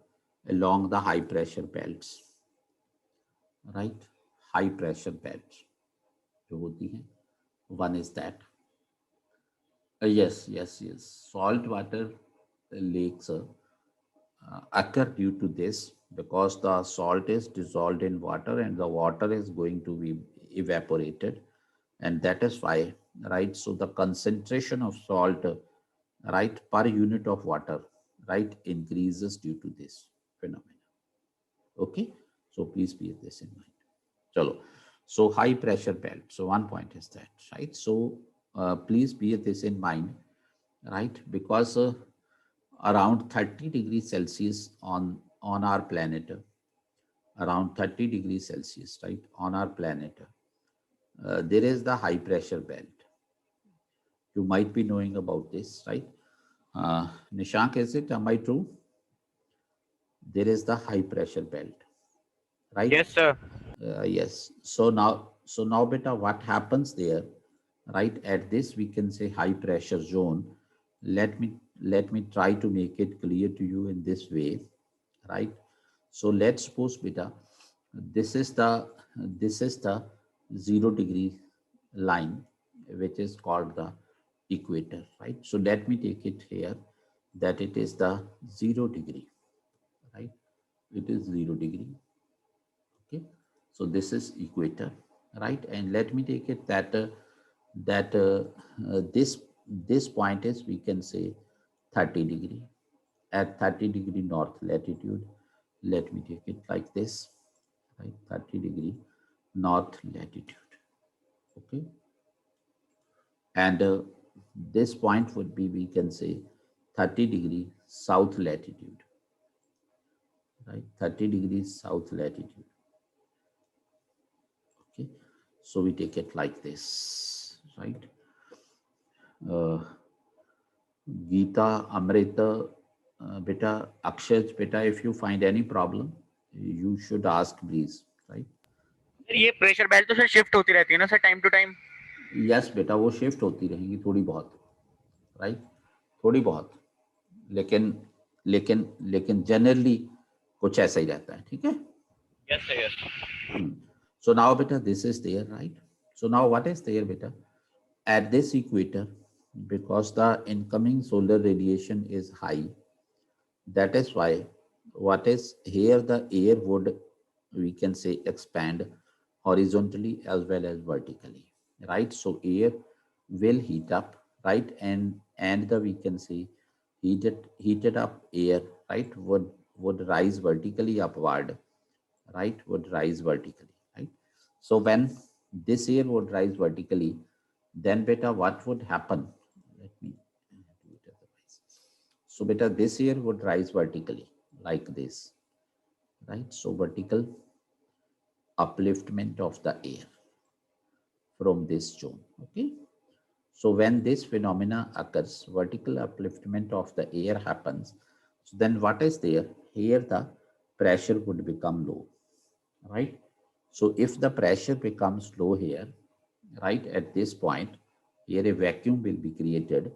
along the high pressure belts, right? High pressure belts जो होती हैं, one is that, yes, salt water lakes occur due to this because the salt is dissolved in water and the water is going to be evaporated, and that is why, right? So the concentration of salt, right, per unit of water, right, increases due to this phenomenon. Okay, so please bear this in mind. Chalo. So high pressure belt. So one point is that, right? So please bear this in mind, right? Because around 30 degrees Celsius on our planet, around 30 degrees Celsius, right, on our planet, there is the high pressure belt. You might be knowing about this, right? Nishank, is it? Am I true? There is the high pressure belt, right? Yes, sir. Yes. So now, beta, what happens there, right? At this, we can say high pressure zone. Let me try to make it clear to you in this way, right? So let's suppose, beta, this is the 0 degree line, which is called the equator, right? So let me take it here that it is the 0 degree, right? It is 0 degree. Okay, so this is equator, right? And let me take it that this point is, we can say, 30 degree, at 30 degree north latitude. Let me take it like this, right? 30 degree north latitude. Okay, and this point would be, we can say, 30 degree south latitude, right? 30 degrees south latitude. Okay, so we take it like this, right? uh, Geeta, Amrita, beta, Akshaj, beta, if you find any problem, you should ask, please, right? Sir ये pressure belt तो sir shift होती रहती है ना sir time to time? Yes बेटा, वो shift होती रहेंगी थोड़ी बहुत, राइट? थोड़ी बहुत, लेकिन लेकिन जनरली कुछ ऐसा ही रहता है, ठीक है? Yes sir, yes. So now, beta, this is there, right? So now what is there, beta? At this equator, because the incoming solar radiation is high, that is why what is here, the air would, we can say, expand horizontally as well as vertically, right? So air will heat up, right? And the, we can say, heated up air, right, would rise vertically upward, right? Would rise vertically, right? So when this air would rise vertically, then beta, what would happen? Let me do it otherwise. So beta, this air would rise vertically like this, right? So vertical upliftment of the air from this zone. Okay. So when this phenomena occurs, vertical upliftment of the air happens. So then what is there? Here the pressure would become low, right? So if the pressure becomes low here, right, at this point, here a vacuum will be created,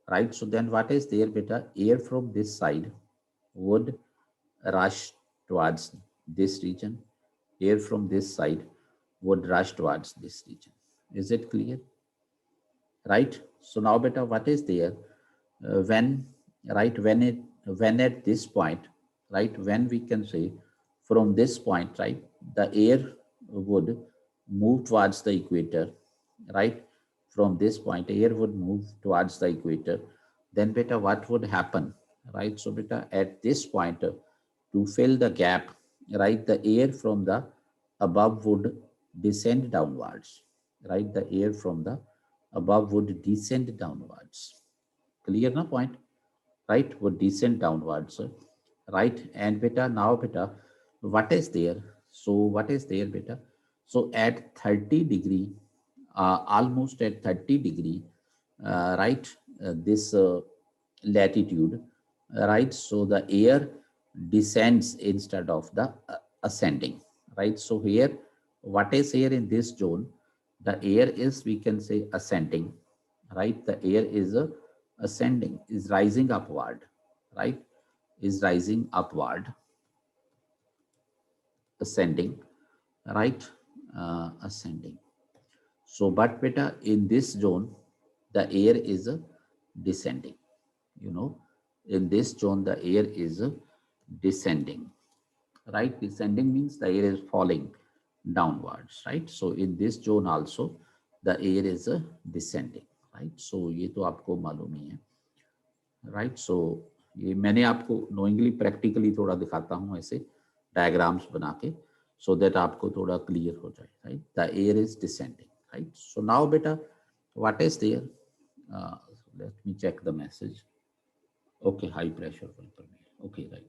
right? So then what is there, beta? Air from this side would rush towards this region. Air from this side would rush towards this region. Is it clear? Right? So now, beta, what is there? When, right, when at this point, right, when we can say from this point, right, the air would move towards the equator, right? From this point, air would move towards the equator. Then, beta, what would happen, right? So, beta, at this point, to fill the gap, right, the air from the above would descend downwards, right? The air from the above would descend downwards. Clear na point? Right? Would descend downwards, right? And beta, now beta, what is there? So what is there, beta? So at 30 degree, almost at 30 degree, right? This latitude, right? So the air descends instead of the ascending, right? So here, what is here in this zone? The air is, we can say, ascending, right? The air is ascending, is rising upward, right? Is rising upward, ascending, right? Ascending. So, but beta, in this zone, the air is descending. You know, in this zone, the air is descending, right? Descending means the air is falling downwards, right? So in this zone also, the air is descending, right? So ये तो आपको मालूम ही है, right? So ये मैंने आपको knowingly practically थोड़ा दिखाता हूँ ऐसे diagrams बना के, so that आपको थोड़ा clear हो जाए, right? The air is descending, right? So now beta, what is there? Let me check the message. Okay, high pressure will permeate. Okay, right.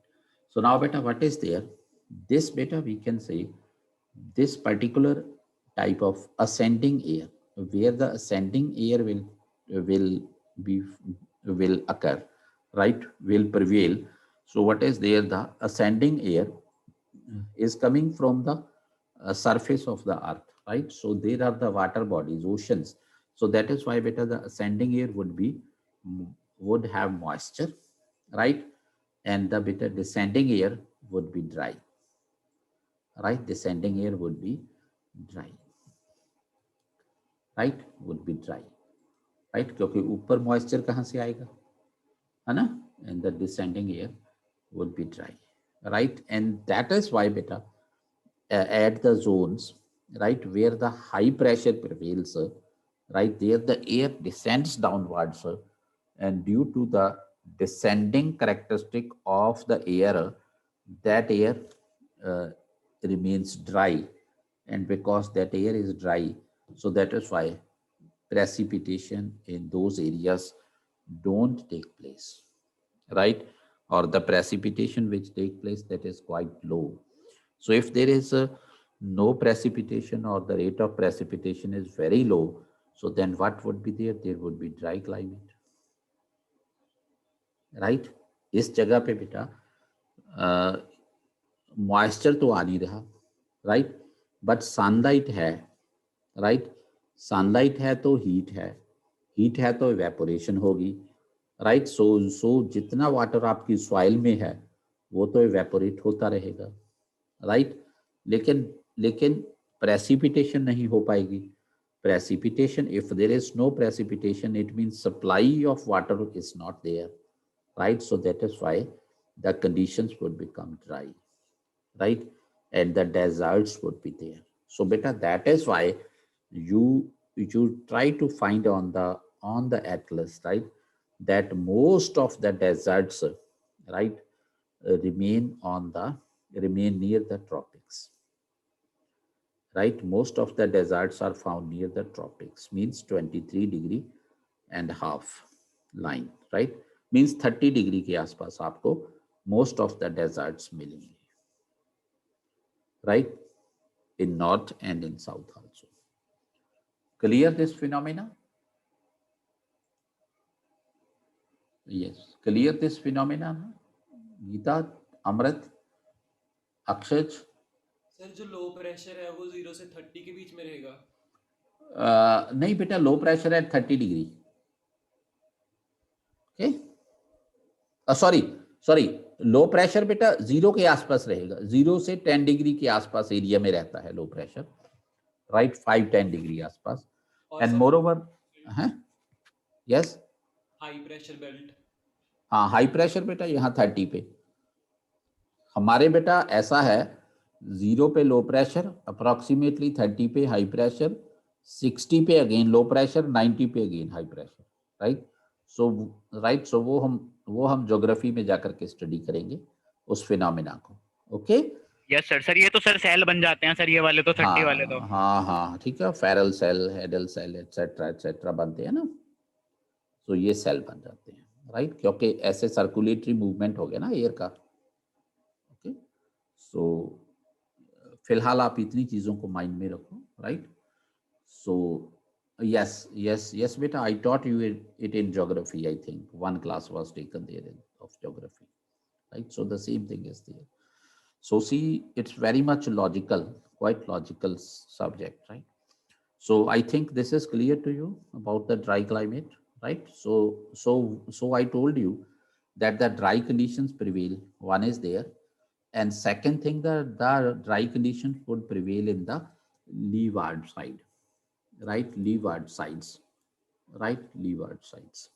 So now beta, what is there? This beta, we can say this particular type of ascending air, where the ascending air will be will occur, right? Will prevail. So what is there? The ascending air is coming from the surface of the earth, right? So there are the water bodies, oceans. So that is why beta, the ascending air would have moisture, right? And the beta descending air would be dry, right? Descending air would be dry, right? Would be dry, right? क्योंकि ऊपर moisture कहाँ से आएगा, है ना? And the descending air would be dry, right? And that is why beta, at the zones, right, where the high pressure prevails, right, there the air descends downwards, and due to the descending characteristic of the air, that air uh, remains dry, and because that air is dry, so that is why precipitation in those areas don't take place, right? Or the precipitation which take place, that is quite low. So if there is no precipitation, or the rate of precipitation is very low, so then what would be there? There would be dry climate, right? इस जगह पे बेटा moisture तो आ नहीं रहा, right? But sunlight है, right? Sunlight है तो हीट है तो इवेपोरेशन होगी, राइट? सो जितना वाटर आपकी सॉइल में है वो तो इवेपोरेट होता रहेगा, राइट? लेकिन लेकिन प्रेसिपिटेशन नहीं हो पाएगी. Precipitation, if there is no precipitation, it means supply of water is not there, right? So that is why the conditions would become dry, right? And the deserts would be there. So beta, that is why you try to find on the atlas, right, that most of the deserts, right, remain near the tropics, right? Most of the deserts are found near the tropics, means 23.5 line, right? Means 30 degree के आसपास आपको most of the deserts मिलेंगे, right? In north and in south also. Clear this phenomena? Yes, clear this phenomenon. Geeta, Amrit, Akshaj. Sir जो low pressure है वो 0 से 30 के बीच में रहेगा. नहीं बेटा, low pressure at 30 degree. Okay, sorry sorry, low pressure बेटा 0 के आसपास रहेगा. 0 से 10 डिग्री के आसपास एरिया में रहता है लो प्रेशर, राइट. 5-10 डिग्री आसपास. और एंड सर मोर ओवर है. यस. High pressure belt. हाँ, हाई प्रेशर बेटा यहाँ 30 पे. हमारे बेटा ऐसा है, 0 पे लो प्रेशर, अप्रोक्सीमेटली 30 पे हाई प्रेशर, 60 पे अगेन लो प्रेशर, 90 पे अगेन हाई प्रेशर, राइट. सो राइट, सो वो हम ज्योग्राफी में जाकर के स्टडी करेंगे उस फिनोमिना को. ओके. Yes sir. सर ये तो सर सेल बन जाते हैं सर, ये वाले तो 30 वाले तो. हाँ हाँ हाँ, ठीक है. Ferrel cell, Hadley cell, etcetera etcetera बनते हैं ना, तो ये सेल बन जाते हैं, राइट. क्योंकि ऐसे सर्कुलेटरी मूवमेंट हो गया ना एयर का. ओके. सो फिलहाल आप इतनी चीजों को माइंड में रखो, right. So yes, yes, yes beta, I taught you it in geography. I think one class was taken there of geography, right. So the same thing is there. So see, it's very much logical, quite logical subject, right. So I think this is clear to you about the dry climate, right. So I told you that the dry conditions prevail, one is there. And second thing, the dry conditions would prevail in the leeward side, right. Leeward sides, right. Leeward sides.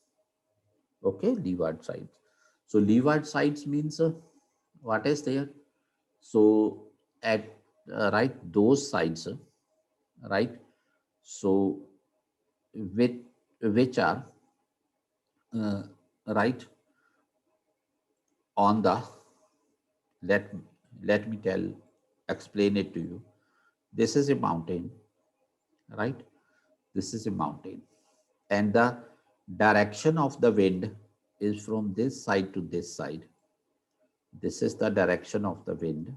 Okay, leeward sides. So leeward sides means what is there? So at right, those sides, right. So which are uh, right on the, let let me explain it to you. This is a mountain, right. This is a mountain, and the direction of the wind is from this side to this side. This is the direction of the wind,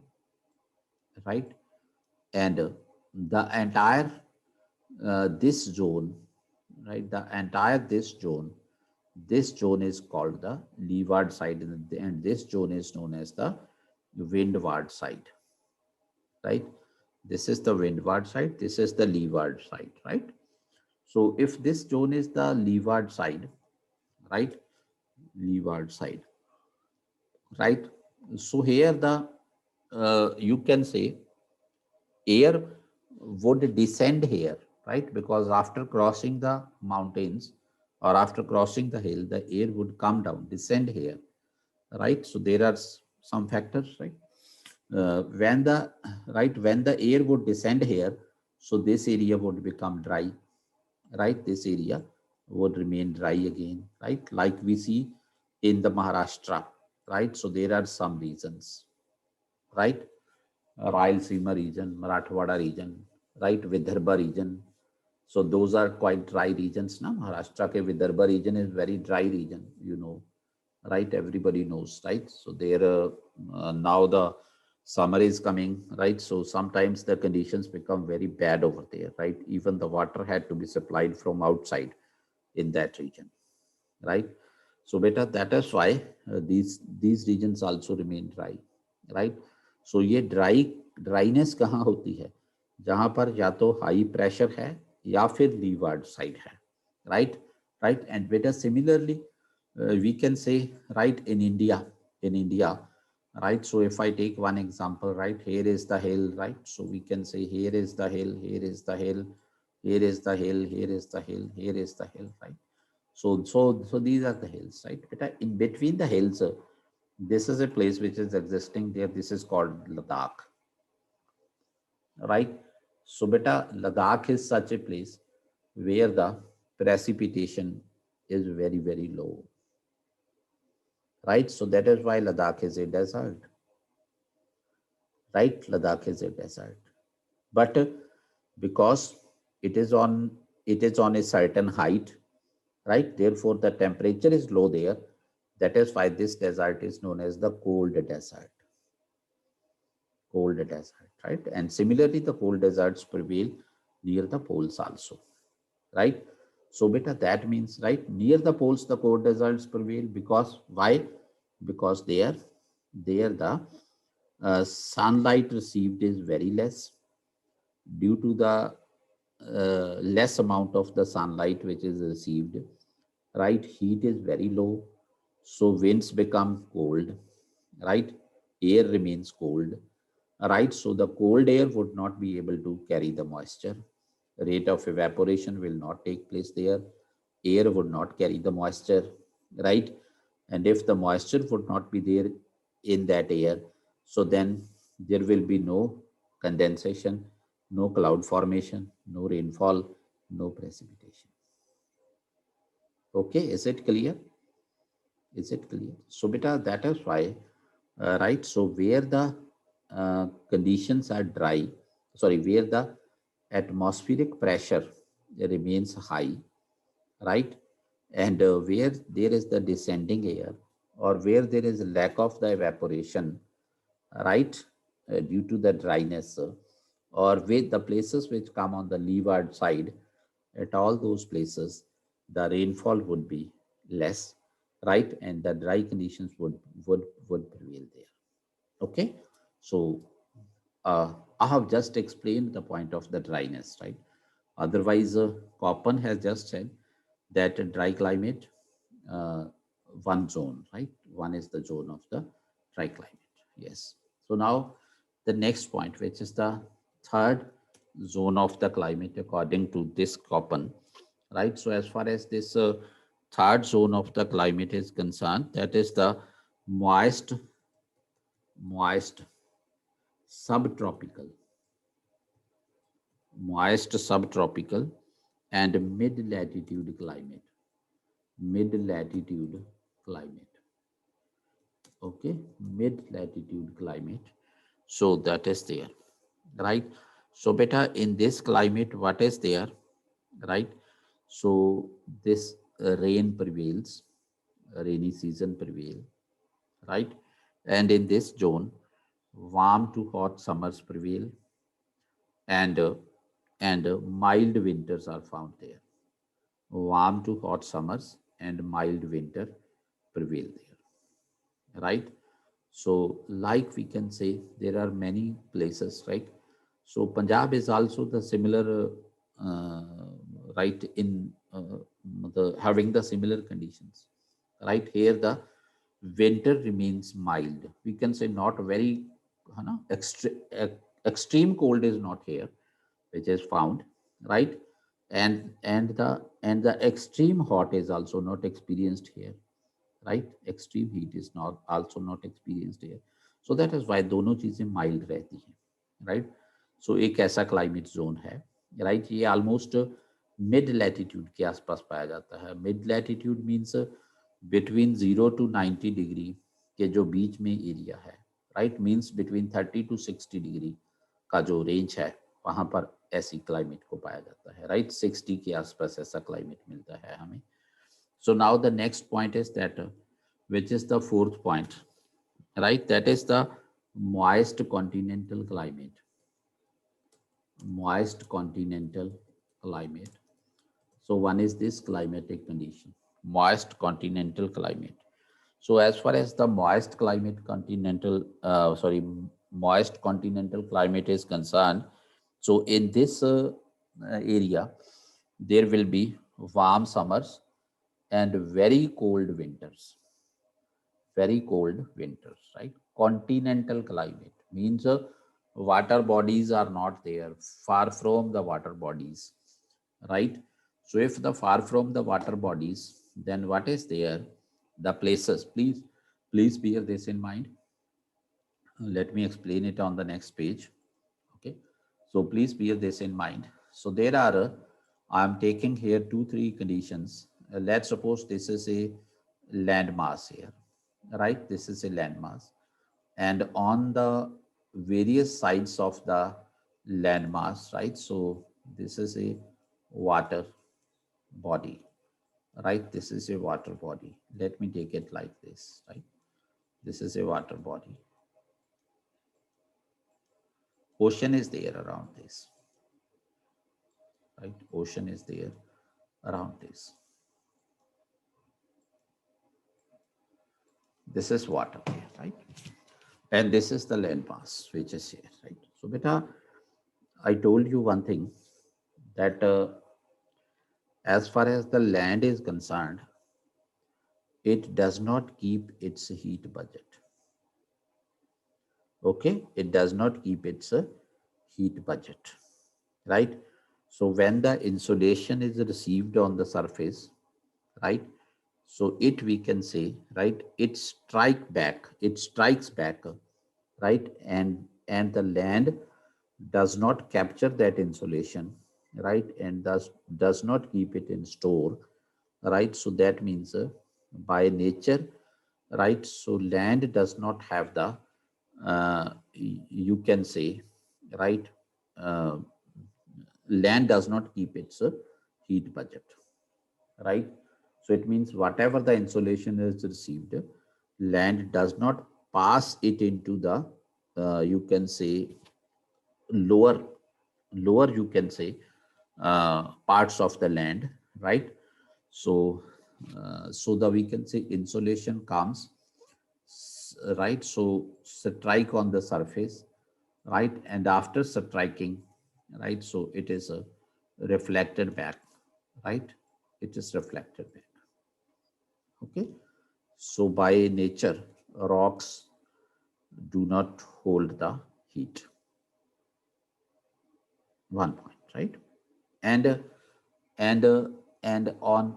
right. And the entire this zone, right, the entire this zone is called the leeward side, and this zone is known as the windward side, right. This is the windward side, this is the leeward side, right. So if this zone is the leeward side, right, leeward side, right. So here the you can say air would descend here, right, because after crossing the mountains or after crossing the hill, the air would come down, descend here, right. So there are some factors, right. When the right, when the air would descend here, so this area would become dry, right. This area would remain dry again, right, like we see in the Maharashtra, right. So there are some regions, right. Rayalaseema region, Marathwada region, right, Vidarbha region. So those are quite dry regions now. Maharashtra ke Vidarbha region is very dry region, you know, right. Everybody knows, right. So there now the summer is coming, right. So sometimes the conditions become very bad over there, right. Even the water had to be supplied from outside in that region, right. So beta, that is why these regions also remain dry, right. So ये dryness कहाँ होती है? जहां पर या तो high pressure है या फिर लीवार्ड साइड है, राइट. राइट. एंड बेटा similarly we can say, right, in India, right. So if I take one example, right, here is the hill, right. So we can say here is the hill, here is the hill, here is the hill, here is the hill, here is the hill, right. So these are the hills, right. But in between the hills, this is a place which is existing there. This is called Ladakh, right. So beta, Ladakh is such a place where the precipitation is very, very low, right. So that is why Ladakh is a desert, right. Ladakh is a desert, but because it is on a certain height, right. Therefore, the temperature is low there. That is why this desert is known as the cold desert. Cold desert, right. And similarly, the cold deserts prevail near the poles also, right. So beta, that means, right, near the poles the cold deserts prevail. Because why? Because there the sunlight received is very less. Due to the less amount of the sunlight which is received, right, heat is very low, so winds become cold, right, air remains cold, right, so the cold air would not be able to carry the moisture, rate of evaporation will not take place there, air would not carry the moisture, right, and if the moisture would not be there in that air, so then there will be no condensation, no cloud formation, no rainfall, no precipitation. Okay, is it clear? Is it clear? So beta, that is why, right, so where the conditions are dry, sorry, where the atmospheric pressure remains high, right, and where there is the descending air, or where there is a lack of the evaporation, right, due to the dryness, or with the places which come on the leeward side, at all those places the rainfall would be less, right, and the dry conditions would prevail there. Okay, so I have just explained the point of the dryness, right? Otherwise, Koppen has just said that a dry climate, uh, one zone, right? One is the zone of the dry climate. Yes. So now the next point, which is the third zone of the climate according to this Koppen, right? So as far as this third zone of the climate is concerned, that is the moist subtropical, moist subtropical and mid latitude climate, mid latitude climate. Okay, mid latitude climate. So that is there, right? So beta, in this climate what is there, right? So this rain prevails, rainy season prevail, right? And in this zone warm to hot summers prevail, and mild winters are found there. Warm to hot summers and mild winter prevail there, right? So, like we can say, there are many places, right? So, Punjab is also the similar, right, in the having the similar conditions, right? Here, the winter remains mild. We can say not very, extreme cold is not here, which is found, right, and the extreme hot is also not experienced here, right, extreme heat is not also not experienced here. So that is why दोनों चीजें mild रहती हैं, right? So एक ऐसा climate zone है, right, ये almost mid latitude के आसपास पाया जाता है. Mid latitude means between 0 to 90 degree के जो बीच में एरिया है, right, means between 30 to 60 degree का जो रेंज है, वहां पर ऐसी क्लाइमेट को पाया जाता है, राइट, 60 के आसपास ऐसा क्लाइमेट मिलता है हमें. So now the next point is that, which is the fourth point, right? That is the moist continental climate. Moist continental climate. So one is this climatic condition, moist continental climate. So as far as the moist climate continental, moist continental climate is concerned, so in this area, there will be warm summers and very cold winters. Very cold winters, right? Continental climate means water bodies are not there, far from the water bodies, right? So if the far from the water bodies, then what is there? The places, please bear this in mind. Let me explain it on the next page. Okay, so please bear this in mind. So there are, I'm taking here 2 3 conditions. Let's suppose this is a landmass here, right? This is a landmass, and on the various sides of the landmass, right? So this is a water body, right? This is a water body. Let me take it like this, right? This is a water body. Ocean is there around this, right? Ocean is there around this. This is water here, right? And this is the land mass which is here, right? So beta, I told you one thing that as far as the land is concerned, it does not keep its heat budget. Okay, it does not keep its heat budget, right? So when the insolation is received on the surface, right? So it we can say, right? It strikes back, right? And the land does not capture that insolation, right? And thus does not keep it in store, right? So that means by nature, right? So land does not have the, you can say, right? Uh, Land does not keep its heat budget, right? So it means whatever the insolation is received, land does not pass it into the, you can say, lower, you can say, parts of the land, right? So, so the we can say insolation comes, right? So strike on the surface, right? And after striking, right? So it is reflected back, right? It is reflected back. Okay. So by nature, rocks do not hold the heat. One point, right? And and and on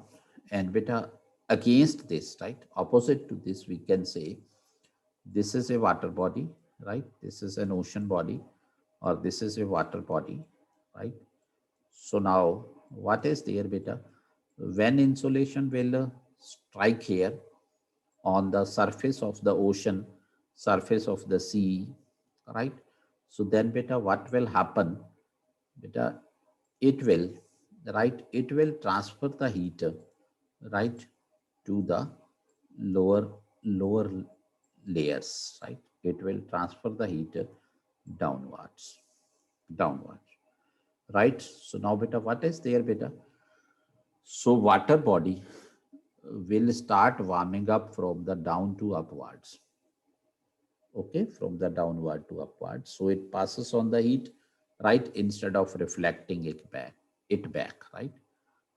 and beta against this, right? Opposite to this, we can say this is a water body, right? This is an ocean body, or this is a water body, right? So now, what is there, beta? When insolation will strike here on the surface of the ocean, surface of the sea, right? So then, beta, what will happen? Beta, it will, right? It will transfer the heat, right, to the lower lower layers, right? It will transfer the heat downwards, downwards, right? So now, beta, what is there, beta? So water body will start warming up from the down to upwards. Okay, from the downward to upward. So it passes on the heat, right? Instead of reflecting it back, right?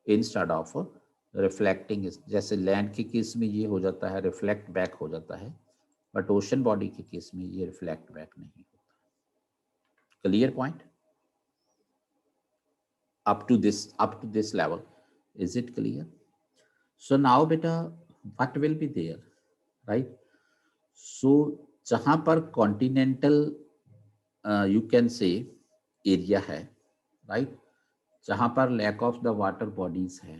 Instead of reflecting, जैसे land के case में ये हो जाता है, reflect back हो जाता है, बट ओशन बॉडी के केस में ये रिफ्लेक्ट बैक नहीं होता. Clear point? Up to this level, is it clear? So now beta, what will be there, right? So जहां पर continental you can say area है, राइट? जहां पर lack of the water bodies है,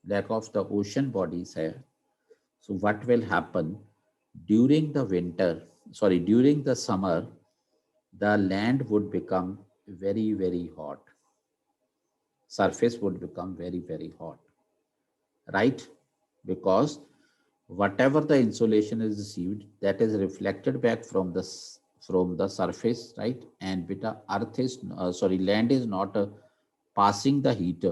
lack of the ocean bodies है, so what will happen during the winter, sorry, during the summer, the land would become very, very hot. Surface would become very, very hot, right? Because whatever the insolation is received, that is reflected back from the surface, right? And beta earth is sorry, land is not passing the heat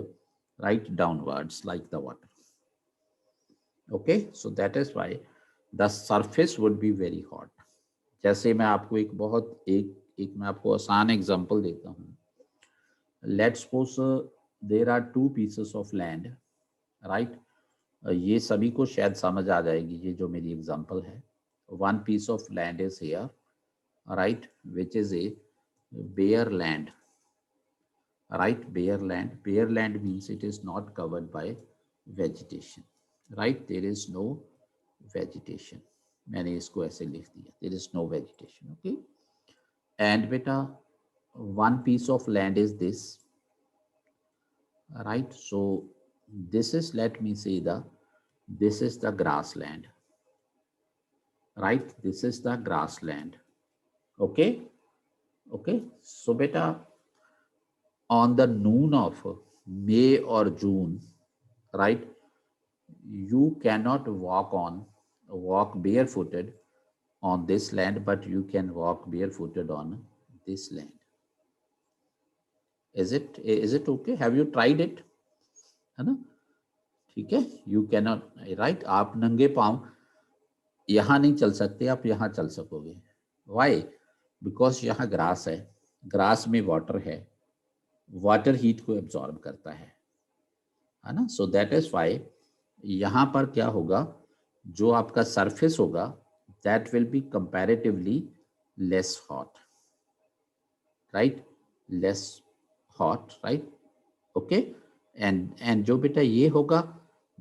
right downwards like the water. Okay, so that is why the surface would be very hot. जैसे मैं आपको एक बहुत एक मैं आपको आसान example देता हूँ. Let's suppose there are two pieces of land, right? ये सभी को शायद समझ आ जाएगी ये जो मेरी एग्जांपल है. One piece of land is here, right, which is a bare land, right? Bare land means it is not covered by vegetation, right? There is no vegetation. मैंने इसको ऐसे लिख दिया, there is no vegetation. Okay, and beta one piece of land is this, right? So this is, let me say, this is the grassland, right? This is the grassland. Okay, okay. So beta, on the noon of May or June, right, you cannot walk barefooted on this land, but you can walk barefooted on this land. Is it okay? Have you tried it? है ना? ठीक है, you cannot, right, आप नंगे पांव यहाँ नहीं चल सकते, आप यहाँ चल सकोगे. वाई? बिकॉज यहाँ ग्रास है, ग्रास में वाटर है, वाटर हीट को एब्जॉर्ब करता है ना. सो दैट इज वाई यहाँ पर क्या होगा, जो आपका सरफेस होगा that will be comparatively less hot, right, less hot, right, okay. And जो बेटा ये होगा,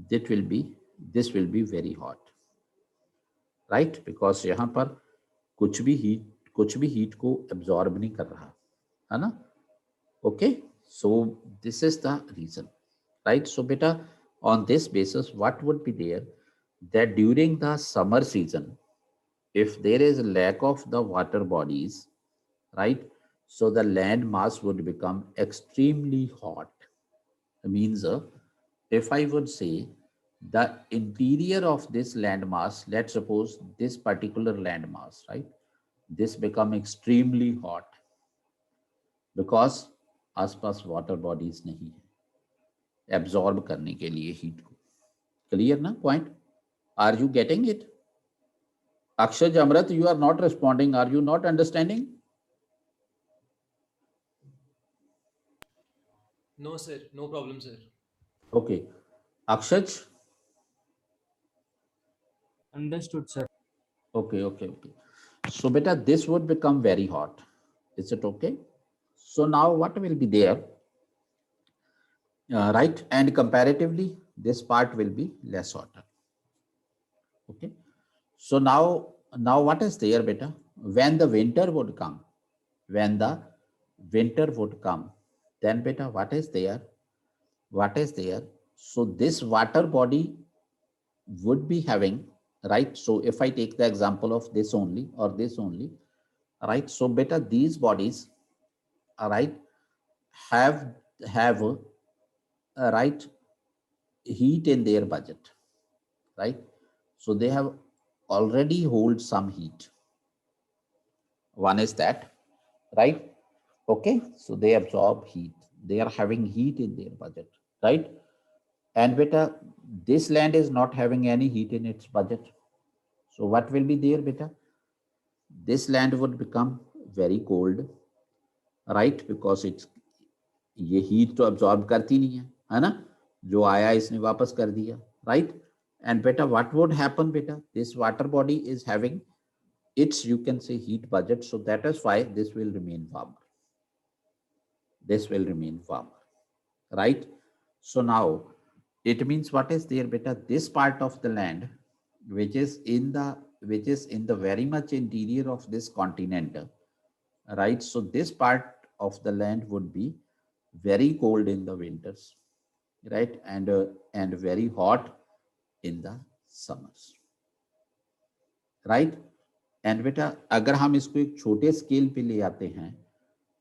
this will be very hot, right, because यहाँ पर कुछ भी हीट को एब्जॉर्ब नहीं कर रहा है ना. Okay, so this is the reason, right? So beta, on this basis what would be there, that during the summer season, if there is a lack of the water bodies, right, so the land mass would become extremely hot. Means if I would say the interior of this land mass, let's suppose this particular land mass, right, this become extremely hot because आसपास water bodies नहीं है absorb करने के लिए heat को. Clear ना point? Are you getting it? Akshay Amrit, you are not responding, are you not understanding? No, sir. No problem, sir. Okay, Akshay, Understood, sir. okay, okay, okay. So beta, this would become very hot, is it okay? So now what will be there, right, and comparatively this part will be less hotter. Okay, so now what is there beta, when the winter would come, when the winter would come, then beta what is there, so this water body would be having, right, so if I take the example of this only or this only, right, so beta these bodies, right, have right, heat in their budget, right, so they have already hold some heat. One is that, right, okay, so they absorb heat, they are having heat in their budget, right, and beta this land is not having any heat in its budget, so what will be there beta, this land would become very cold, right, because it's, ये heat तो absorb करती नहीं है ना, जो आया इसने वापस कर दिया, राइट. एंड बेटा व्हाट वुड हैपन बेटा, this water body is having its, you can say, heat budget, so that is why this will remain warmer, this will remain warmer, right. So now it means what is there beta, this part of the land which is in the very much interior of this continent, right, so this part of the land would be very cold in the winters, right, and very hot in the summers, right. And बेटा अगर हम इसको एक छोटे scale पे ले आते हैं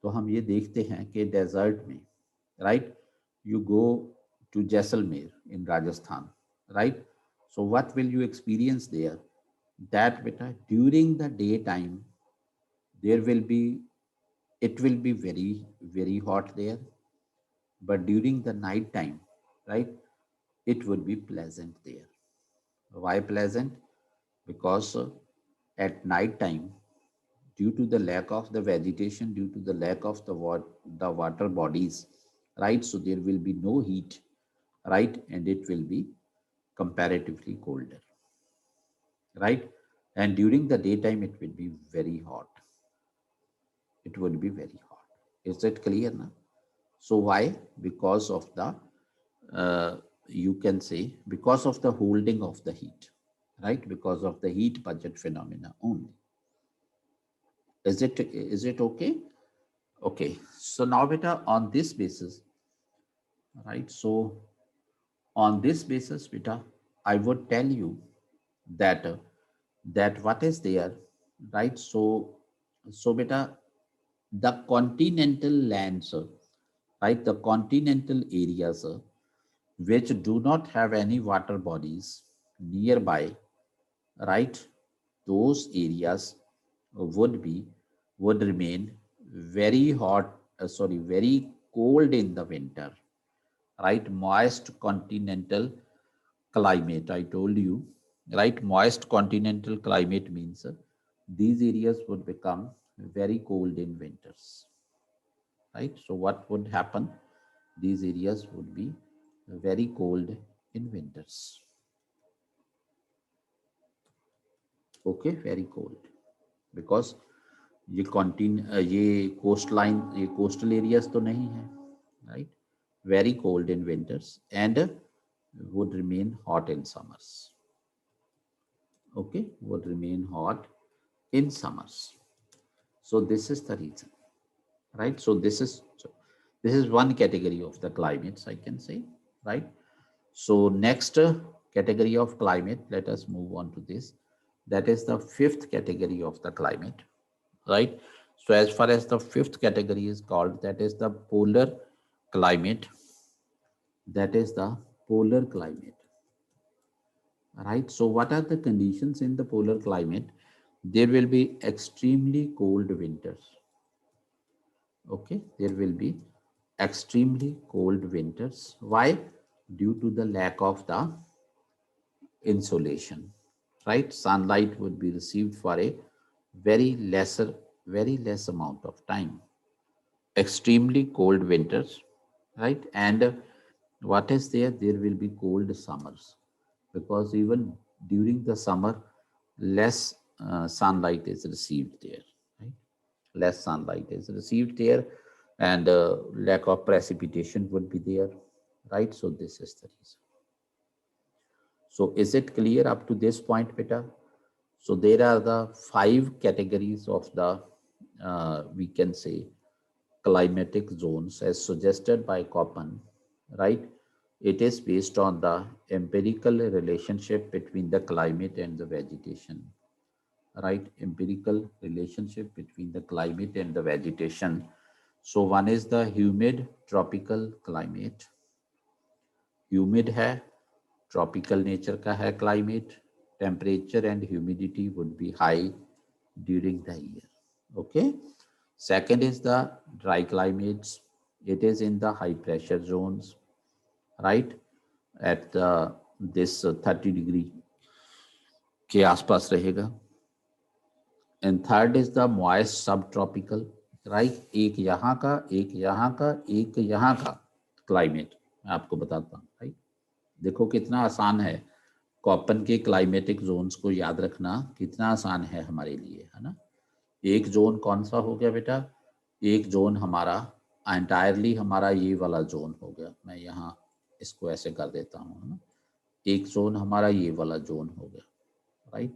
तो हम ये देखते हैं कि डेजर्ट में, right, you go to Jaisalmer in Rajasthan, right, so what will you experience there, that बेटा during the day time there will be, it will be very hot there, but during the night time, right, it would be pleasant there. Why pleasant? Because at night time, due to the lack of the vegetation, due to the lack of the water bodies, right, so there will be no heat, right, and it will be comparatively colder, right, and during the daytime it will be very hot, it would be very hot. Is it clear now? So why? Because of the you can say because of the holding of the heat, right, because of the heat budget phenomena only. Is it okay? Okay, so now beta, on this basis, right, so on this basis beta, I would tell you that that what is there, right, so beta, the continental lands, right, the continental areas which do not have any water bodies nearby, right, those areas would remain very hot, very cold in the winter, right, moist continental climate, I told you, right? Moist continental climate means these areas would become very cold in winters, right? So what would happen? These areas would be very cold in winters. Okay, very cold because ये coast line, ये coastal areas तो नहीं है, right? Very cold in winters and would remain hot in summers. Okay, would remain hot in summers. So this is the reason, right? So this is one category of the climates, I can say, right? So next category of climate, let us move on to this. That is the fifth category of the climate, right? So as far as the fifth category is called, that is the polar climate. That is the polar climate, right? So what are the conditions in the polar climate? There will be extremely cold winters. Okay, there will be extremely cold winters. Why? Due to the lack of the insolation, right? Sunlight would be received for a very less amount of time. Extremely cold winters, right? And what is there? There will be cold summers because even during the summer, less sunlight is received there, right? Less sunlight is received there, and lack of precipitation would be there, right? So this is the reason. So is it clear up to this point, beta? So there are the 5 categories of the, we can say, climatic zones as suggested by Köppen, right? It is based on the empirical relationship between the climate and the vegetation, right? Empirical relationship between the climate and the vegetation. So one is the humid tropical climate. Humid है, tropical nature का है climate. Temperature and humidity would be high during the year. Okay. Second is the dry climates. It is in the high pressure zones, right? At this 30 degree के आसपास रहेगा. And third is the moist subtropical, right? एक यहाँ का, एक यहाँ का, एक यहाँ का climate. मैं आपको बताता हूँ, right? देखो कितना आसान है कॉपन के क्लाइमेटिक जोन्स को याद रखना, कितना आसान है हमारे लिए, है ना? एक जोन कौन सा हो गया बेटा? एक जोन हमारा एंटायरली हमारा ये वाला जोन हो गया. मैं यहाँ इसको ऐसे कर देता हूँ, है ना? एक जोन हमारा ये वाला जोन हो गया, राइट?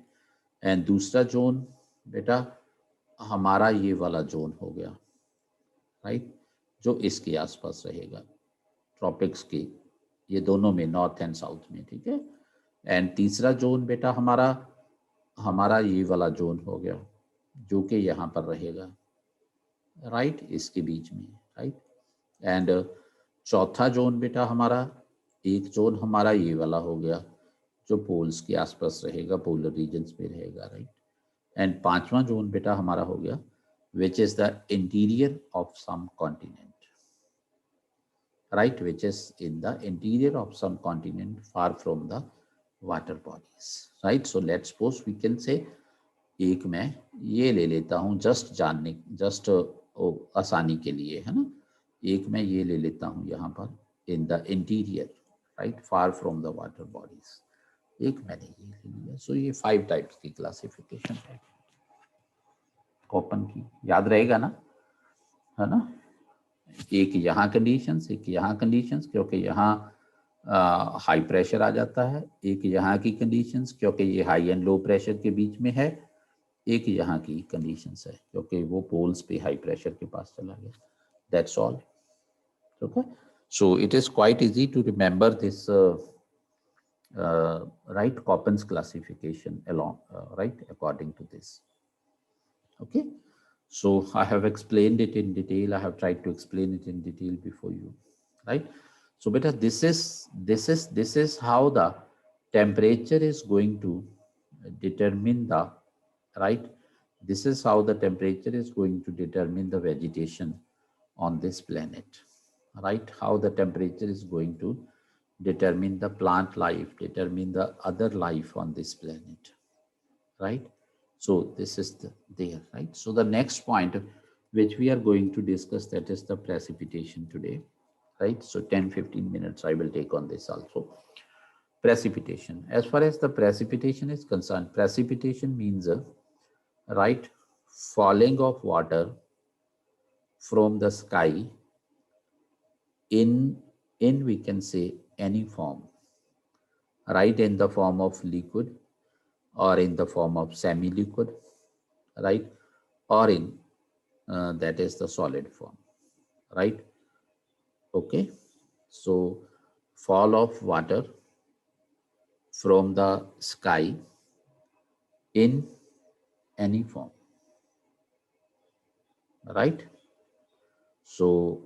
एंड दूसरा जोन बेटा हमारा ये वाला जोन हो गया, राइट? जो इसके आसपास रहेगा, ट्रॉपिक्स के, ये दोनों में, नॉर्थ एंड साउथ में, ठीक है? एंड तीसरा जोन बेटा हमारा ये वाला जोन हो गया जो कि यहाँ पर रहेगा, राइट? इसके बीच में, राइट? एंड चौथा जोन बेटा हमारा, एक जोन हमारा ये वाला हो गया जो पोल्स के आसपास रहेगा, पोलर रीजन्स में रहेगा, राइट? एंड पांचवा जोन बेटा हमारा हो गया which is the interior of some continent, right? Which is in the interior of some continent far from the water bodies, right? So let's suppose we can say, एक मैं ये ले लेता हूँ जस्ट आसानी के लिए, है ना? एक मैं ये ले लेता हूँ यहाँ पर in the interior, right? Far from the water bodies. एक मैंने ये ले लिया. So ये 5 types की classification है कॉपन की, याद रहेगा ना, है ना? एक यहाँ कंडीशंस, एक यहाँ कंडीशंस क्योंकि यहाँ हाई प्रेशर आ जाता है, एक यहाँ की कंडीशंस क्योंकि ये हाई एंड लो प्रेशर के बीच में है, एक यहाँ की कंडीशंस है क्योंकि वो पोल्स पे हाई प्रेशर के पास चला गया. That's all. Okay, so it is quite easy to remember this, right? Köppen's classification along, right, according to this. Okay. So I have explained it in detail. I have tried to explain it in detail before you, right? So beta, this is how the temperature is going to determine the, right? This is how the temperature is going to determine the vegetation on this planet, right? How the temperature is going to determine the plant life, determine the other life on this planet, right? So this is there, right? So the next point which we are going to discuss, that is the precipitation today, right? So 10-15 minutes I will take on this also. Precipitation. As far as the precipitation is concerned, precipitation means right, falling of water from the sky in we can say any form, right, in the form of liquid or in the form of semi-liquid, right, or in that is the solid form, right? Okay, so fall of water from the sky in any form, right? So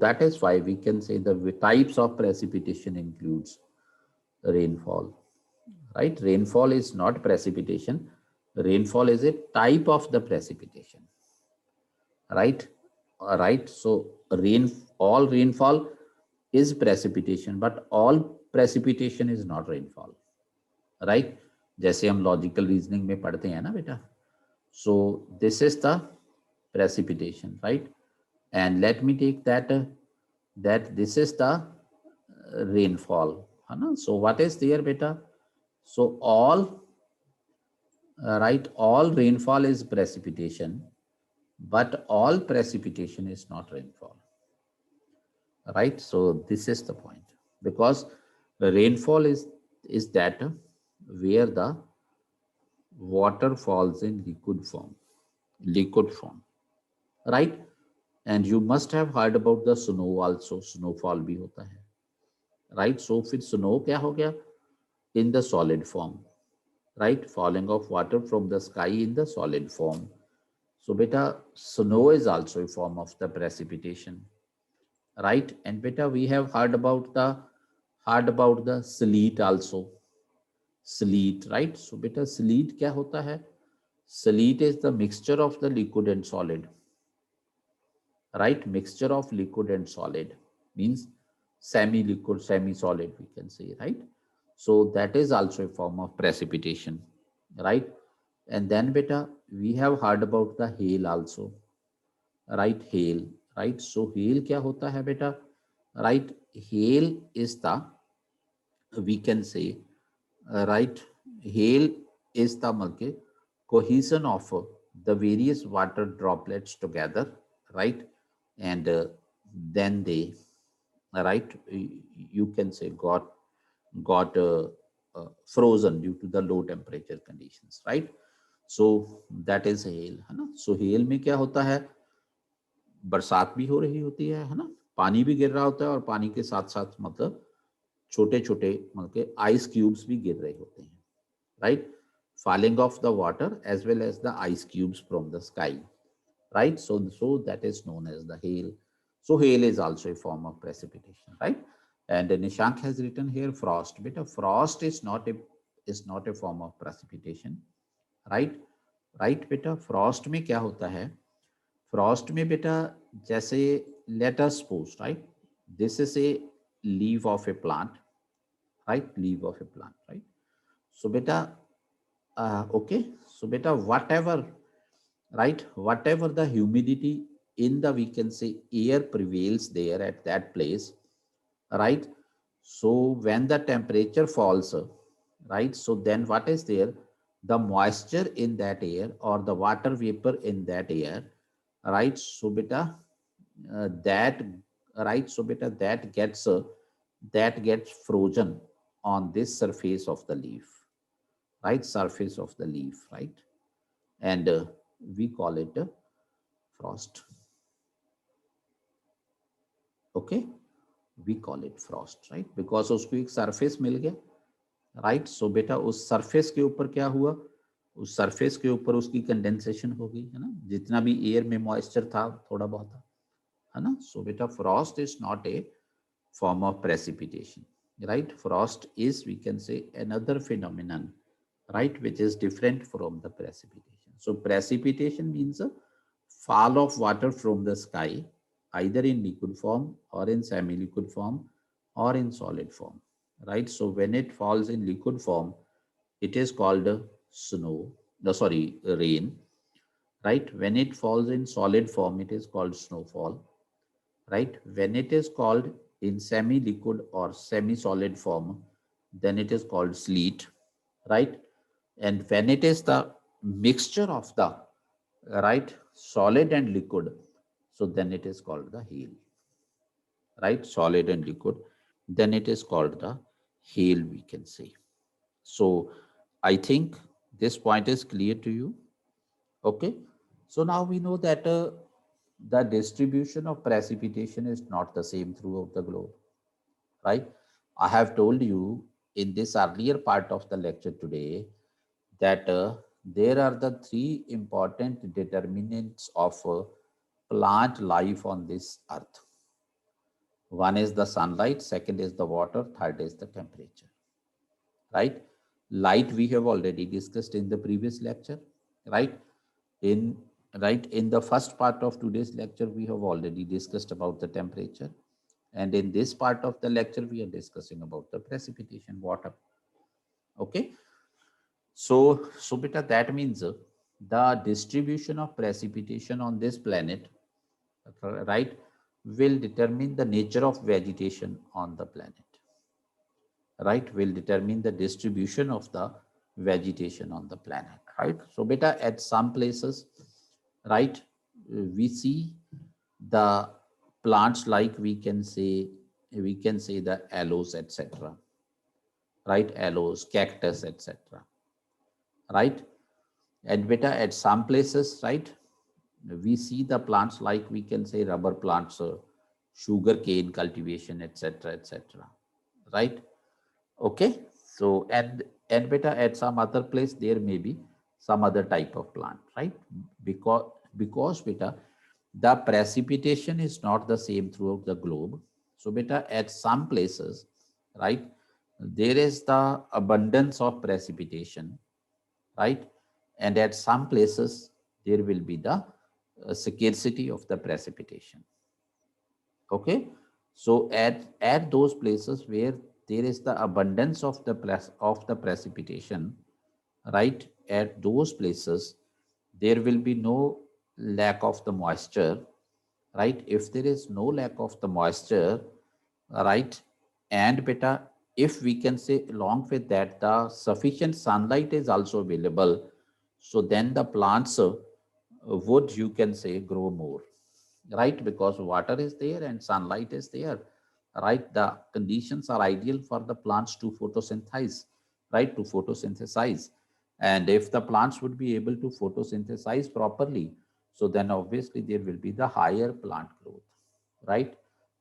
that is why we can say the types of precipitation includes rainfall, right? Rainfall is not precipitation. Rainfall is a type of the precipitation, right? Right. So all rainfall is precipitation, but all precipitation is not rainfall, right? जैसे हम logical reasoning में पढ़ते हैं ना बेटा. So this is the precipitation, right? And let me take that that this is the rainfall, है ना? So what is there beta? So all right, all rainfall is precipitation, but all precipitation is not rainfall, right? So this is the point, because the rainfall is that where the water falls in liquid form, right? And you must have heard about the snow also. Snowfall भी होता है, right? So फिर snow क्या हो गया? In the solid form, right? Falling of water from the sky in the solid form. So beta, snow is also a form of the precipitation, right? And beta, we have heard about the sleet also. Sleet, right? So beta, sleet क्या होता है? Sleet is the mixture of the liquid and solid, right? Mixture of liquid and solid means semi-liquid, semi-solid, we can say, right? So that is also a form of precipitation, right? And then beta, we have heard about the hail also, right? Hail, right? So hail क्या होता है बेटा? Right? Hail is the, we can say, right? Hail is the cohesion of the various water droplets together, right? And then they, right, you can say got frozen due to the low temperature conditions, right? So that is hail, है ना? So hail में क्या होता है? बरसात भी हो रही होती है ना? पानी भी गिर रहा होता है और पानी के साथ साथ मतलब छोटे छोटे मतलब आइस क्यूब्स भी गिर रहे होते हैं, right? Falling of the water as well as the ice cubes from the sky, right? So that is known as the hail. So hail is also a form of precipitation, right? And Nishank has written here frost. Beta, frost is not a form of precipitation, right? Right beta, frost में क्या होता है? Frost में बेटा जैसे let us suppose, right? This is a leaf of a plant, right? Leaf of a plant, right? So beta, okay. So beta, whatever, right? Whatever the humidity in the, we can say, air prevails there at that place, right? So when the temperature falls, right? So then what is there? The moisture in that air or the water vapor in that air, right? So beta, that, right? So beta, that gets frozen on this surface of the leaf, right? Surface of the leaf, right? And we call it frost. Okay, we call it frost, right? Because उसको एक surface मिल गया, right? So बेटा उस surface के ऊपर क्या हुआ? उस surface के ऊपर उसकी condensation हो गई, है ना? जितना भी air में moisture था थोड़ा बहुत था, है ना? So बेटा frost is not a form of precipitation, right? Frost is, we can say, another phenomenon, right, which is different from the precipitation. So precipitation means a fall of water from the sky, either in liquid form or in semi-liquid form or in solid form, right? So when it falls in liquid form, it is called snow, no, sorry, rain, right? When it falls in solid form, it is called snowfall, right? When it is called in semi-liquid or semi-solid form, then it is called sleet, right? And when it is the mixture of the, right, solid and liquid, so then it is called the hail, right? Solid and liquid, then it is called the hail, we can say. So I think this point is clear to you. Okay. So now we know that the distribution of precipitation is not the same throughout the globe, right? I have told you in this earlier part of the lecture today that there are the three important determinants of plant life on this earth. One is the sunlight, second is the water, third is the temperature, right? Light we have already discussed in the previous lecture, right? In right in the first part of today's lecture, we have already discussed about the temperature. And in this part of the lecture, we are discussing about the precipitation, water. Okay. So beta, that means the distribution of precipitation on this planet, right, will determine the nature of vegetation on the planet, right, will determine the distribution of the vegetation on the planet, right? So beta, at some places, right, we see the plants like we can say the aloes, etc., right? Aloes, cactus, etc., right? And beta, at some places, right, we see the plants like we can say rubber plants, sugar cane cultivation, etc., etc., right? Okay. So and beta, at some other place there may be some other type of plant, right? Because beta, the precipitation is not the same throughout the globe. So beta, at some places, right, there is the abundance of precipitation, right? And at some places there will be the scarcity of the precipitation. Okay. So at those places where there is the abundance of the precipitation, right, at those places there will be no lack of the moisture, right? If there is no lack of the moisture, right, and beta, if we can say along with that the sufficient sunlight is also available, so then the plants would, you can say, grow more, right? Because water is there and sunlight is there, right? The conditions are ideal for the plants to photosynthesize, right? To photosynthesize. And if the plants would be able to photosynthesize properly, so then obviously there will be the higher plant growth, right?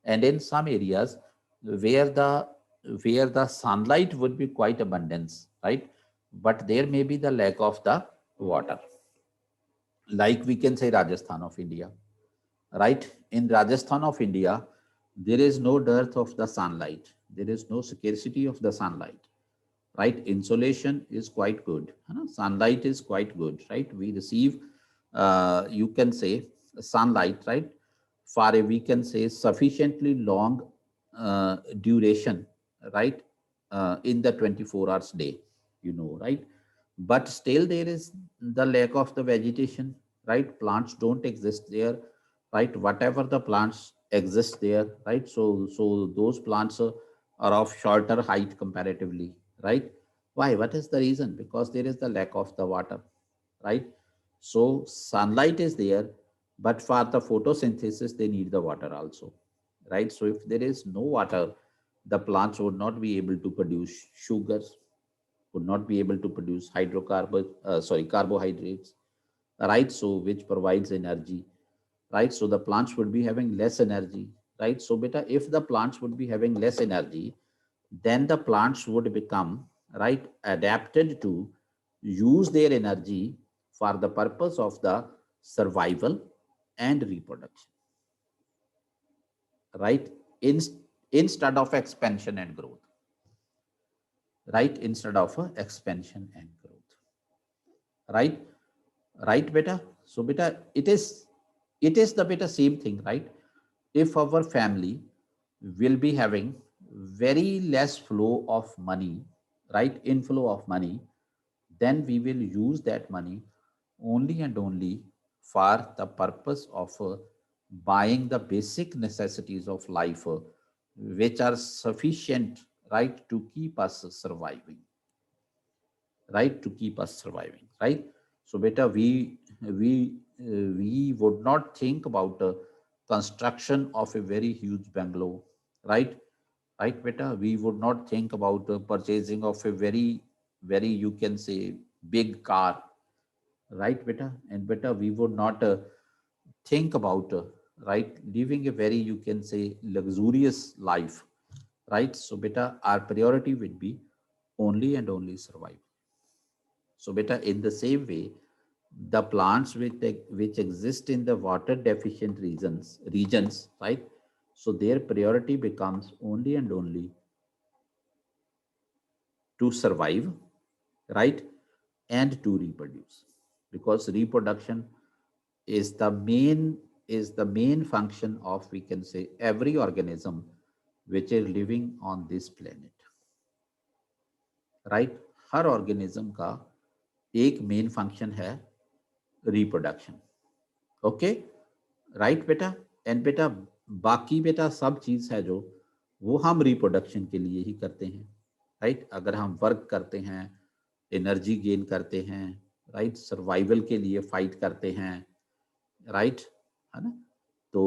And in some areas where the sunlight would be quite abundance, right, but there may be the lack of the water, like we can say Rajasthan of India, right? In Rajasthan of India, there is no dearth of the sunlight. There is no scarcity of the sunlight, right? Insolation is quite good. Sunlight is quite good, right? We receive, you can say, sunlight, right? For a, we can say, sufficiently long duration, right? In the 24 hours day, right? But still there is the lack of the vegetation, right? Plants don't exist there, right? Whatever the plants exist there, right? So those plants are of shorter height comparatively, right? Why? What is the reason? Because there is the lack of the water, right? So sunlight is there, but for the photosynthesis, they need the water also, right? So if there is no water, the plants would not be able to produce sugars, would not be able to produce carbohydrates, right? So which provides energy, right? So the plants would be having less energy, right? So beta, if the plants would be having less energy, then the plants would become, right, adapted to use their energy for the purpose of the survival and reproduction, right? In, Instead of expansion and growth, right? Instead of expansion and growth, right? Right, beta? So beta, it is the beta same thing, right? If our family will be having very less flow of money, right? Inflow of money, then we will use that money only and only for the purpose of buying the basic necessities of life, which are sufficient, right, to keep us surviving, right, to keep us surviving, right? So beta, we would not think about construction of a very huge bungalow, right? Right beta, we would not think about purchasing of a very, you can say, big car, right beta? And beta, we would not think about right, living a very, you can say, luxurious life, right? So beta, our priority would be only and only survival. So beta, in the same way, the plants which exist in the water deficient regions, right? So their priority becomes only and only to survive, right? And to reproduce, because reproduction is the main function of, we can say, every organism which is living on this planet, right? Her organism का एक main function है reproduction. Okay, right बेटा? And बेटा, बाकी बेटा सब चीज है जो, वो हम रिप्रोडक्शन के लिए ही करते हैं, राइट? अगर हम वर्क करते हैं, एनर्जी गेन करते हैं, राइट, सर्वाइवल के लिए फाइट करते हैं, राइट, है ना? तो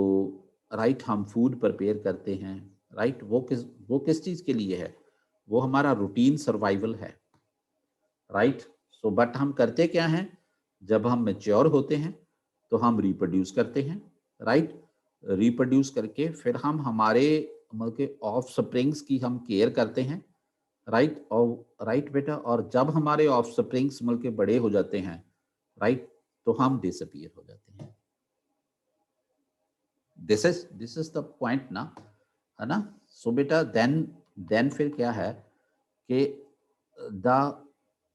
राइट, हम फूड प्रिपेयर करते हैं, राइट, वो किस चीज के लिए है? वो हमारा रूटीन सर्वाइवल है, राइट? सो बट हम करते क्या हैं? जब हम मेच्योर होते हैं तो हम रिप्रोड्यूस करते हैं, राइट? रिप्रोड्यूस करके फिर हम हमारे मतलब के ऑफ स्प्रिंग्स की हम केयर करते हैं, राइट? और राइट बेटा, और जब हमारे ऑफ स्प्रिंग्स मतलब के बड़े हो जाते हैं, राइट, तो हम डिसअपीयर हो जाते हैं. दिस इज द पॉइंट ना, है ना? सो बेटा, देन फिर क्या है कि the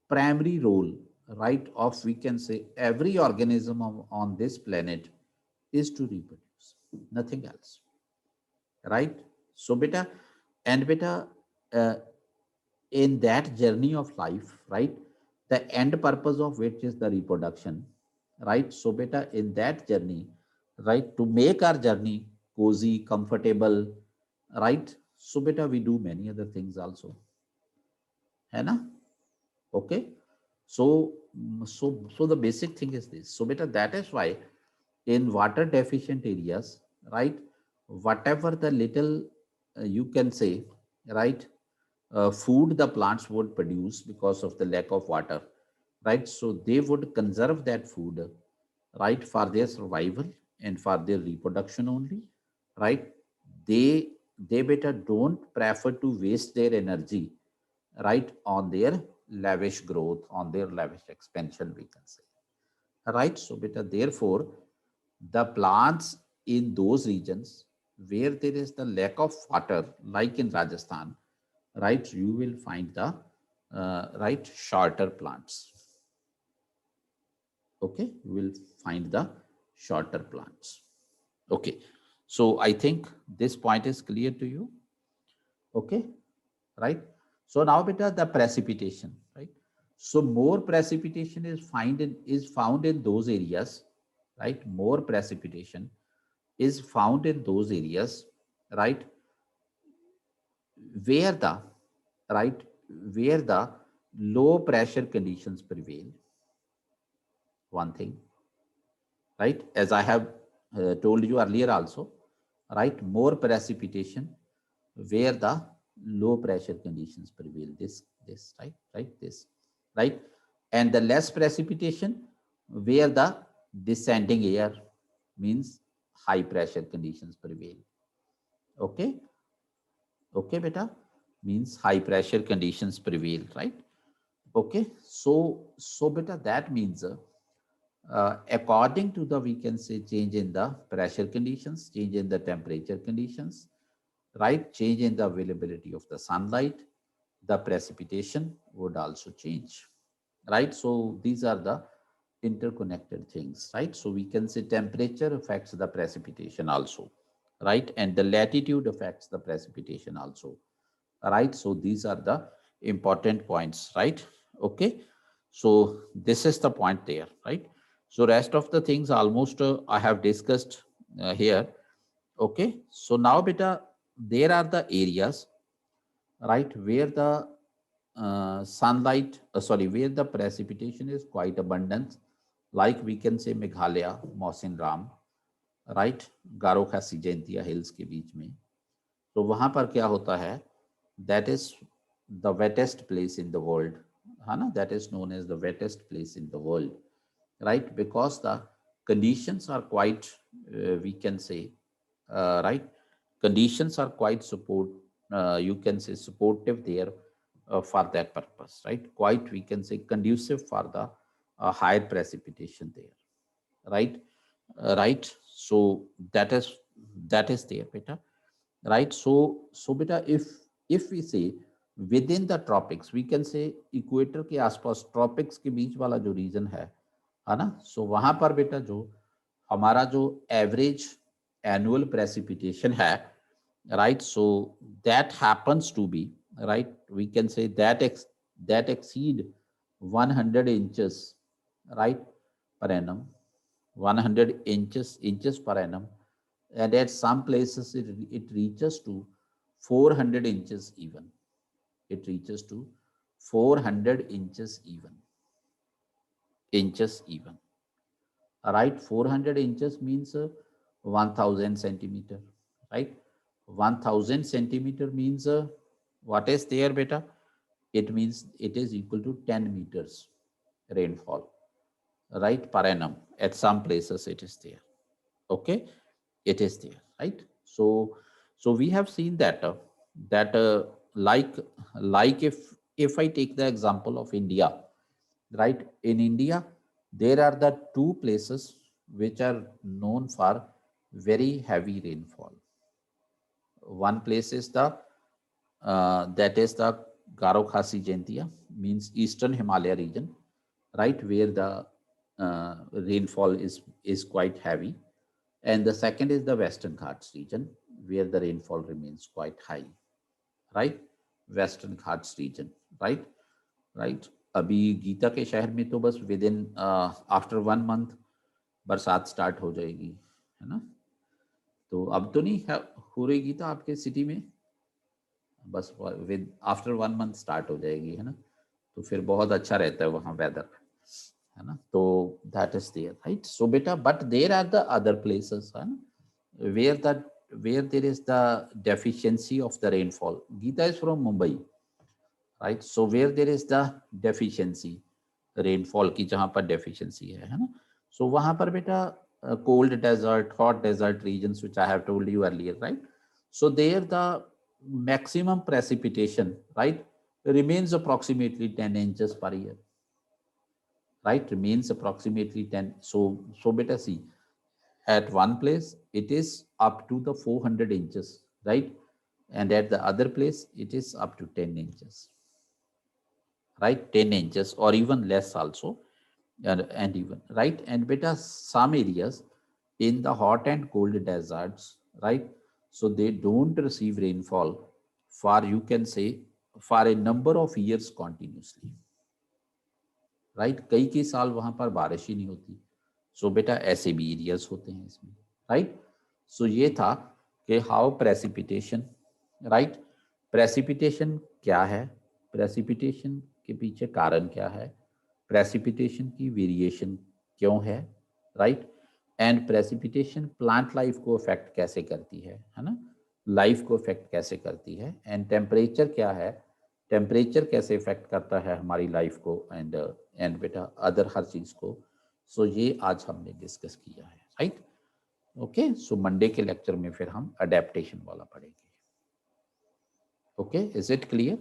primary role, right, of, we can say, every organism on this planet is to reproduce, nothing else, right? So beta, and beta, uh, in that journey of life, right, the end purpose of which is the reproduction, right? So beta, in that journey, right, to make our journey cozy, comfortable, right, so beta, we do many other things also, है ना? Okay, so so the basic thing is this. So beta, that is why in water deficient areas, right, whatever the little, you can say, right, food the plants would produce because of the lack of water, right, so they would conserve that food, right, for their survival and for their reproduction only, right? They better don't prefer to waste their energy, right, on their lavish growth, on their lavish expansion, we can say, right? So beta, therefore, the plants in those regions where there is the lack of water, like in Rajasthan, right, you will find the right, shorter plants. Okay, you will find the shorter plants. Okay, so I think this point is clear to you. Okay, right? So now beta, the precipitation, right? So more precipitation is found in those areas, right? More precipitation is found in those areas, right, where the, right, where the low pressure conditions prevail. One thing, right, as I have told you earlier also, right, more precipitation where the low pressure conditions prevail, this right, this, right, and the less precipitation where the descending air, means high pressure conditions prevail. Okay, okay beta, means high pressure conditions prevail, right? Okay, so beta, that means according to the, we can say, change in the pressure conditions, change in the temperature conditions, right, change in the availability of the sunlight, the precipitation would also change, right? So these are the interconnected things, right? So we can say temperature affects the precipitation also, right, and the latitude affects the precipitation also, right? So these are the important points, right? Okay, so this is the point there, right? So rest of the things almost I have discussed here. Okay, so now beta, there are the areas, right, where the sunlight sorry, where the precipitation is quite abundant, like we can say Meghalaya, Mawsynram, right, Garo Khasi Jaintia hills के बीच में। तो वहां पर क्या होता है, that is the wettest place in the world, है ना, that is known as the wettest place in the world, right, because the conditions are quite we can say right, conditions are quite support you can say supportive there for that purpose, right, quite we can say conducive for the higher precipitation there, right, right. So that is there beta, right. So beta, if we say within the tropics, we can say equator के आसपास tropics के बीच वाला जो reason है ना, सो वहां पर बेटा जो हमारा जो एवरेज एनुअल प्रेसिपिटेशन है, right, so that happens to be, right, we can say that exceed 100 inches, right, per annum, 100 inches per annum, and at some places it reaches to 400 inches even, it reaches to 400 inches even, right. 400 inches means 1000 centimeter, right, 1000 centimeter means what is there beta, it means it is equal to 10 meters rainfall, right, per annum. At some places it is there, okay, it is there, right. So we have seen that that like if I take the example of India, right, in India there are the two places which are known for very heavy rainfall. One place is the that is the Garo Khasi Jaintia, means eastern Himalaya region, right, where the rainfall is quite heavy, and the second is the Western Ghats region, where the rainfall remains quite high, right, Western Ghats region, right, right. अभी गीता के शहर में तो बस with in after 1 month बरसात start हो जाएगी, है ना, तो अब तो नहीं हो रही गीता आपके सिटी में, बस विद आफ्टर 1 month स्टार्ट हो जाएगी, है ना, तो फिर बहुत अच्छा रहता है वहाँ वेदर, है ना, तो that is there, right. So बेटा but there are the other places, है ना, where there is the deficiency of the rainfall. Geeta is from Mumbai, right? So where there is the deficiency rainfall की जहाँ पर deficiency है ना, so वहाँ पर बेटा cold desert, hot desert regions which I have told you earlier, right? So there the maximum precipitation, right, remains approximately 10 inches per year, right, remains approximately 10. So beta see, at one place it is up to the 400 inches, right, and at the other place it is up to 10 inches, right, 10 inches or even less also, and even, right, and beta some areas in the hot and cold deserts, right, so they don't receive rainfall for you can say for a number of years continuously, right, कई साल वहां पर बारिश ही नहीं होती, सो बेटा ऐसे भी एरियाज होते हैं इसमें, राइट। सो ये था कि हाउ प्रेसिपिटेशन, राइट, प्रेसिपिटेशन क्या है, प्रेसिपिटेशन के पीछे कारण क्या है, प्रेसिपिटेशन की वेरिएशन क्यों है, right, and precipitation plant life को अफेक्ट कैसे करती है ना, लाइफ को अफेक्ट कैसे करती है, एंड टेम्परेचर क्या है, टेम्परेचर कैसे इफेक्ट करता है हमारी लाइफ को, एंड बेटा अदर हर चीज को। सो ये आज हमने डिस्कस किया है, राइट, ओके। सो मंडे के लेक्चर में फिर हम अडेप्टेशन वाला पढ़ेंगे, okay, is it clear?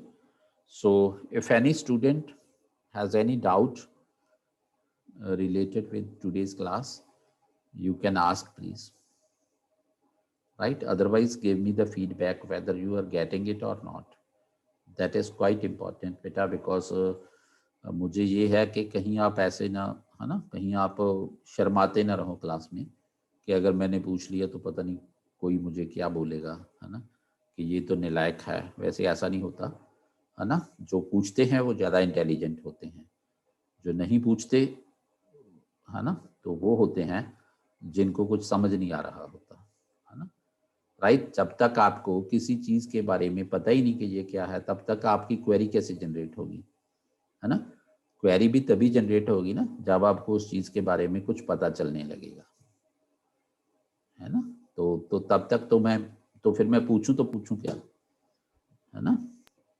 So if any student has any doubt related with today's class, you can ask please, right, otherwise give me the feedback whether you are getting it or not. That is quite important बेटा, because मुझे ये है कि कहीं आप ऐसे ना, है ना, कहीं आप शर्माते ना रहो क्लास में कि अगर मैंने पूछ लिया तो पता नहीं कोई मुझे क्या बोलेगा, है ना, कि ये तो नालायक है, वैसे ऐसा नहीं होता है ना। जो पूछते हैं वो ज़्यादा इंटेलिजेंट होते हैं, जो नहीं पूछते है ना तो वो होते हैं जिनको कुछ समझ नहीं आ रहा होता है ना। राइट, जब तक आपको किसी चीज़ के बारे में पता ही नहीं कि ये क्या है, तब तक आपकी क्वेरी कैसे जनरेट होगी, है ना। क्वेरी भी तभी जनरेट होगी ना जब आपको उस चीज़ के बारे में कुछ पता चलने लगेगा, है ना। तो तब तक तो फिर मैं पूछूं क्या, है ना।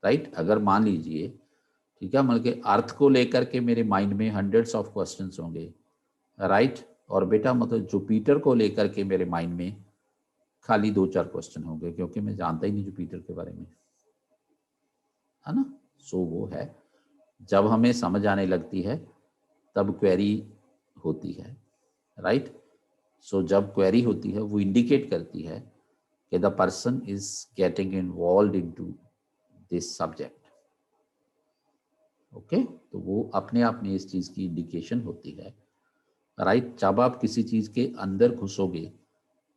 राइट, अगर मान लीजिए ठीक है, मतलब कि अर्थ को लेकर के मेरे माइंड में हंड्रेड्स ऑफ क्वेश्चंस होंगे, राइट, और बेटा मतलब जुपिटर को लेकर के मेरे माइंड में खाली 2-4 क्वेश्चन होंगे, क्योंकि मैं जानता ही नहीं जुपिटर के बारे में, है ना। सो वो है, जब हमें समझ आने लगती है तब क्वेरी होती है, राइट। सो जब क्वेरी होती है वो इंडिकेट करती है कि the person is getting involve into this subject, okay. तो वो अपने आप में इस चीज़ की इंडिकेशन होती है, राइट। जब आप किसी चीज़ के अंदर घुसोगे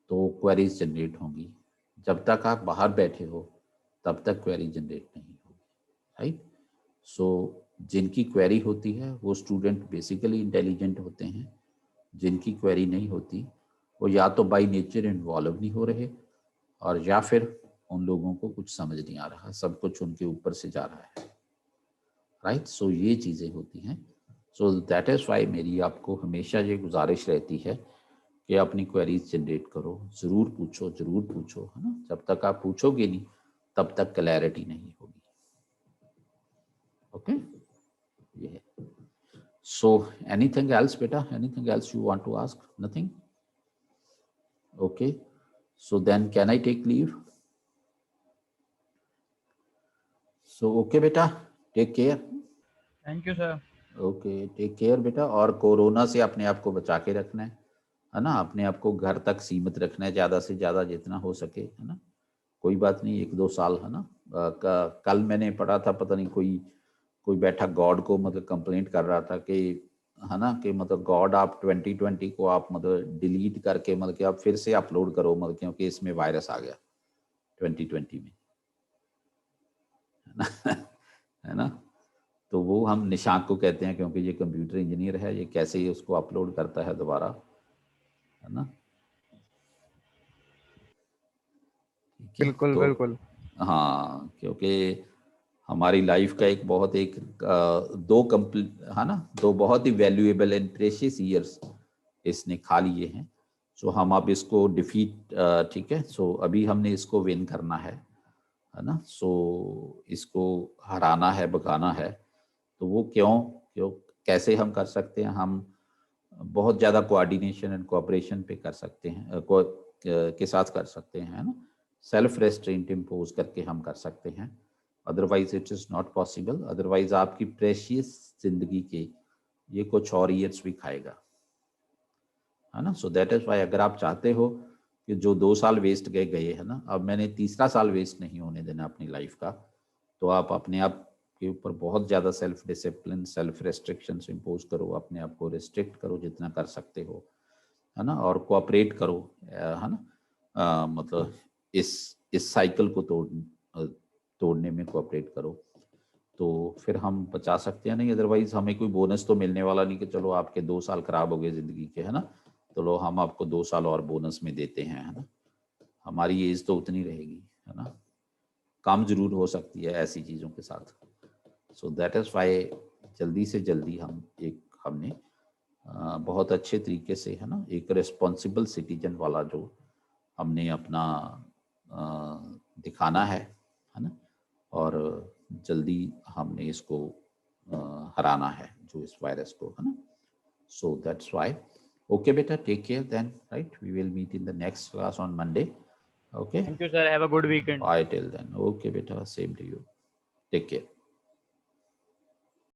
तो क्वेरीज जनरेट होंगी, जब तक आप बाहर बैठे हो तब तक क्वेरी जनरेट नहीं होगी, राइट। सो जिनकी क्वेरी होती है वो स्टूडेंट बेसिकली इंटेलिजेंट होते हैं, जिनकी क्वेरी नहीं होती वो या तो बाय नेचर इन्वॉल्व नहीं हो रहे, और या फिर उन लोगों को कुछ समझ नहीं आ रहा, सब कुछ उनके ऊपर से जा रहा है, राइट। सो ये चीज़ें होती हैं। सो दैट इज़ वाई मेरी आपको हमेशा ये गुजारिश रहती है कि अपनी क्वेरीज जनरेट करो, ज़रूर पूछो, है ना। जब तक आप पूछोगे नहीं तब तक क्लैरिटी नहीं होगी, ओके। ये है। सो एनीथिंग एल्स बेटा, anything else you want to ask? Nothing, okay. So then can I take leave? So okay बेटा, take care. Thank you sir. Okay, take care बेटा, और कोरोना से अपने आप को बचा के रखना है ना। अपने आप को घर तक सीमित रखना है ज़्यादा से ज़्यादा जितना हो सके, है ना। कोई बात नहीं, 1-2 साल, है ना। कल मैंने पढ़ा था, पता नहीं कोई बैठा गॉड को मतलब कंप्लेंट कर रहा था कि, है ना, कि मतलब गॉड आप 2020 को आप मतलब डिलीट करके मतलब कि आप फिर से अपलोड करो, मतलब क्योंकि इसमें वायरस आ गया 2020 में, है ना। है ना। तो वो हम निशांक को कहते हैं, क्योंकि ये कंप्यूटर इंजीनियर है, ये कैसे ही उसको अपलोड करता है दोबारा, है ना। ठीक है, बिल्कुल तो बिल्कुल। हाँ, क्योंकि हमारी लाइफ का एक बहुत एक दो कंप्लीट, है ना, दो बहुत ही वैल्यूएबल एंड प्रेशियस ईयर्स इसने खा लिए हैं। सो हम अब इसको डिफीट, ठीक है, सो अभी हमने इसको विन करना है ना। सो इसको हराना है, भगाना है। तो वो क्यों कैसे हम कर सकते हैं? हम बहुत ज़्यादा कोऑर्डिनेशन एंड कोऑपरेशन पे कर सकते हैं, के साथ कर सकते हैं, है ना। सेल्फ रेस्ट्रेंट इम्पोज करके हम कर सकते हैं, otherwise it is not possible. Otherwise आपकी प्रेशियस जिंदगी के ये कुछ और ईयर्स भी खाएगा, है ना। सो दैट इज़ वाई अगर आप चाहते हो कि जो 2 साल वेस्ट गए है ना, अब मैंने तीसरा साल वेस्ट नहीं होने देना अपनी लाइफ का, तो आप अपने आप के ऊपर बहुत ज़्यादा self discipline, self restrictions impose करो, अपने आप को रिस्ट्रिक्ट करो जितना कर सकते हो, है ना, और कोऑपरेट करो, है ना। मतलब इस साइकिल को तोड़ने में कोऑपरेट करो, तो फिर हम बचा सकते हैं। नहीं, अदरवाइज हमें कोई बोनस तो मिलने वाला नहीं कि चलो आपके 2 साल खराब हो गए ज़िंदगी के, है ना, तो लो हम आपको 2 साल और बोनस में देते हैं, है ना। हमारी एज तो उतनी रहेगी, है ना, कम जरूर हो सकती है ऐसी चीज़ों के साथ। सो दैट इज़ वाई जल्दी से जल्दी हमने बहुत अच्छे तरीके से, है ना, एक रिस्पॉन्सिबल सिटीजन वाला जो हमने अपना दिखाना है ना, और जल्दी हमने इसको हराना है, जो इस वायरस को, है ना। So that's why. ओके बेटा, take care then, right, we will meet in the next class on Monday, okay. Thank you sir, have a good weekend. Bye till then. Okay, beta. Same to you. Take care.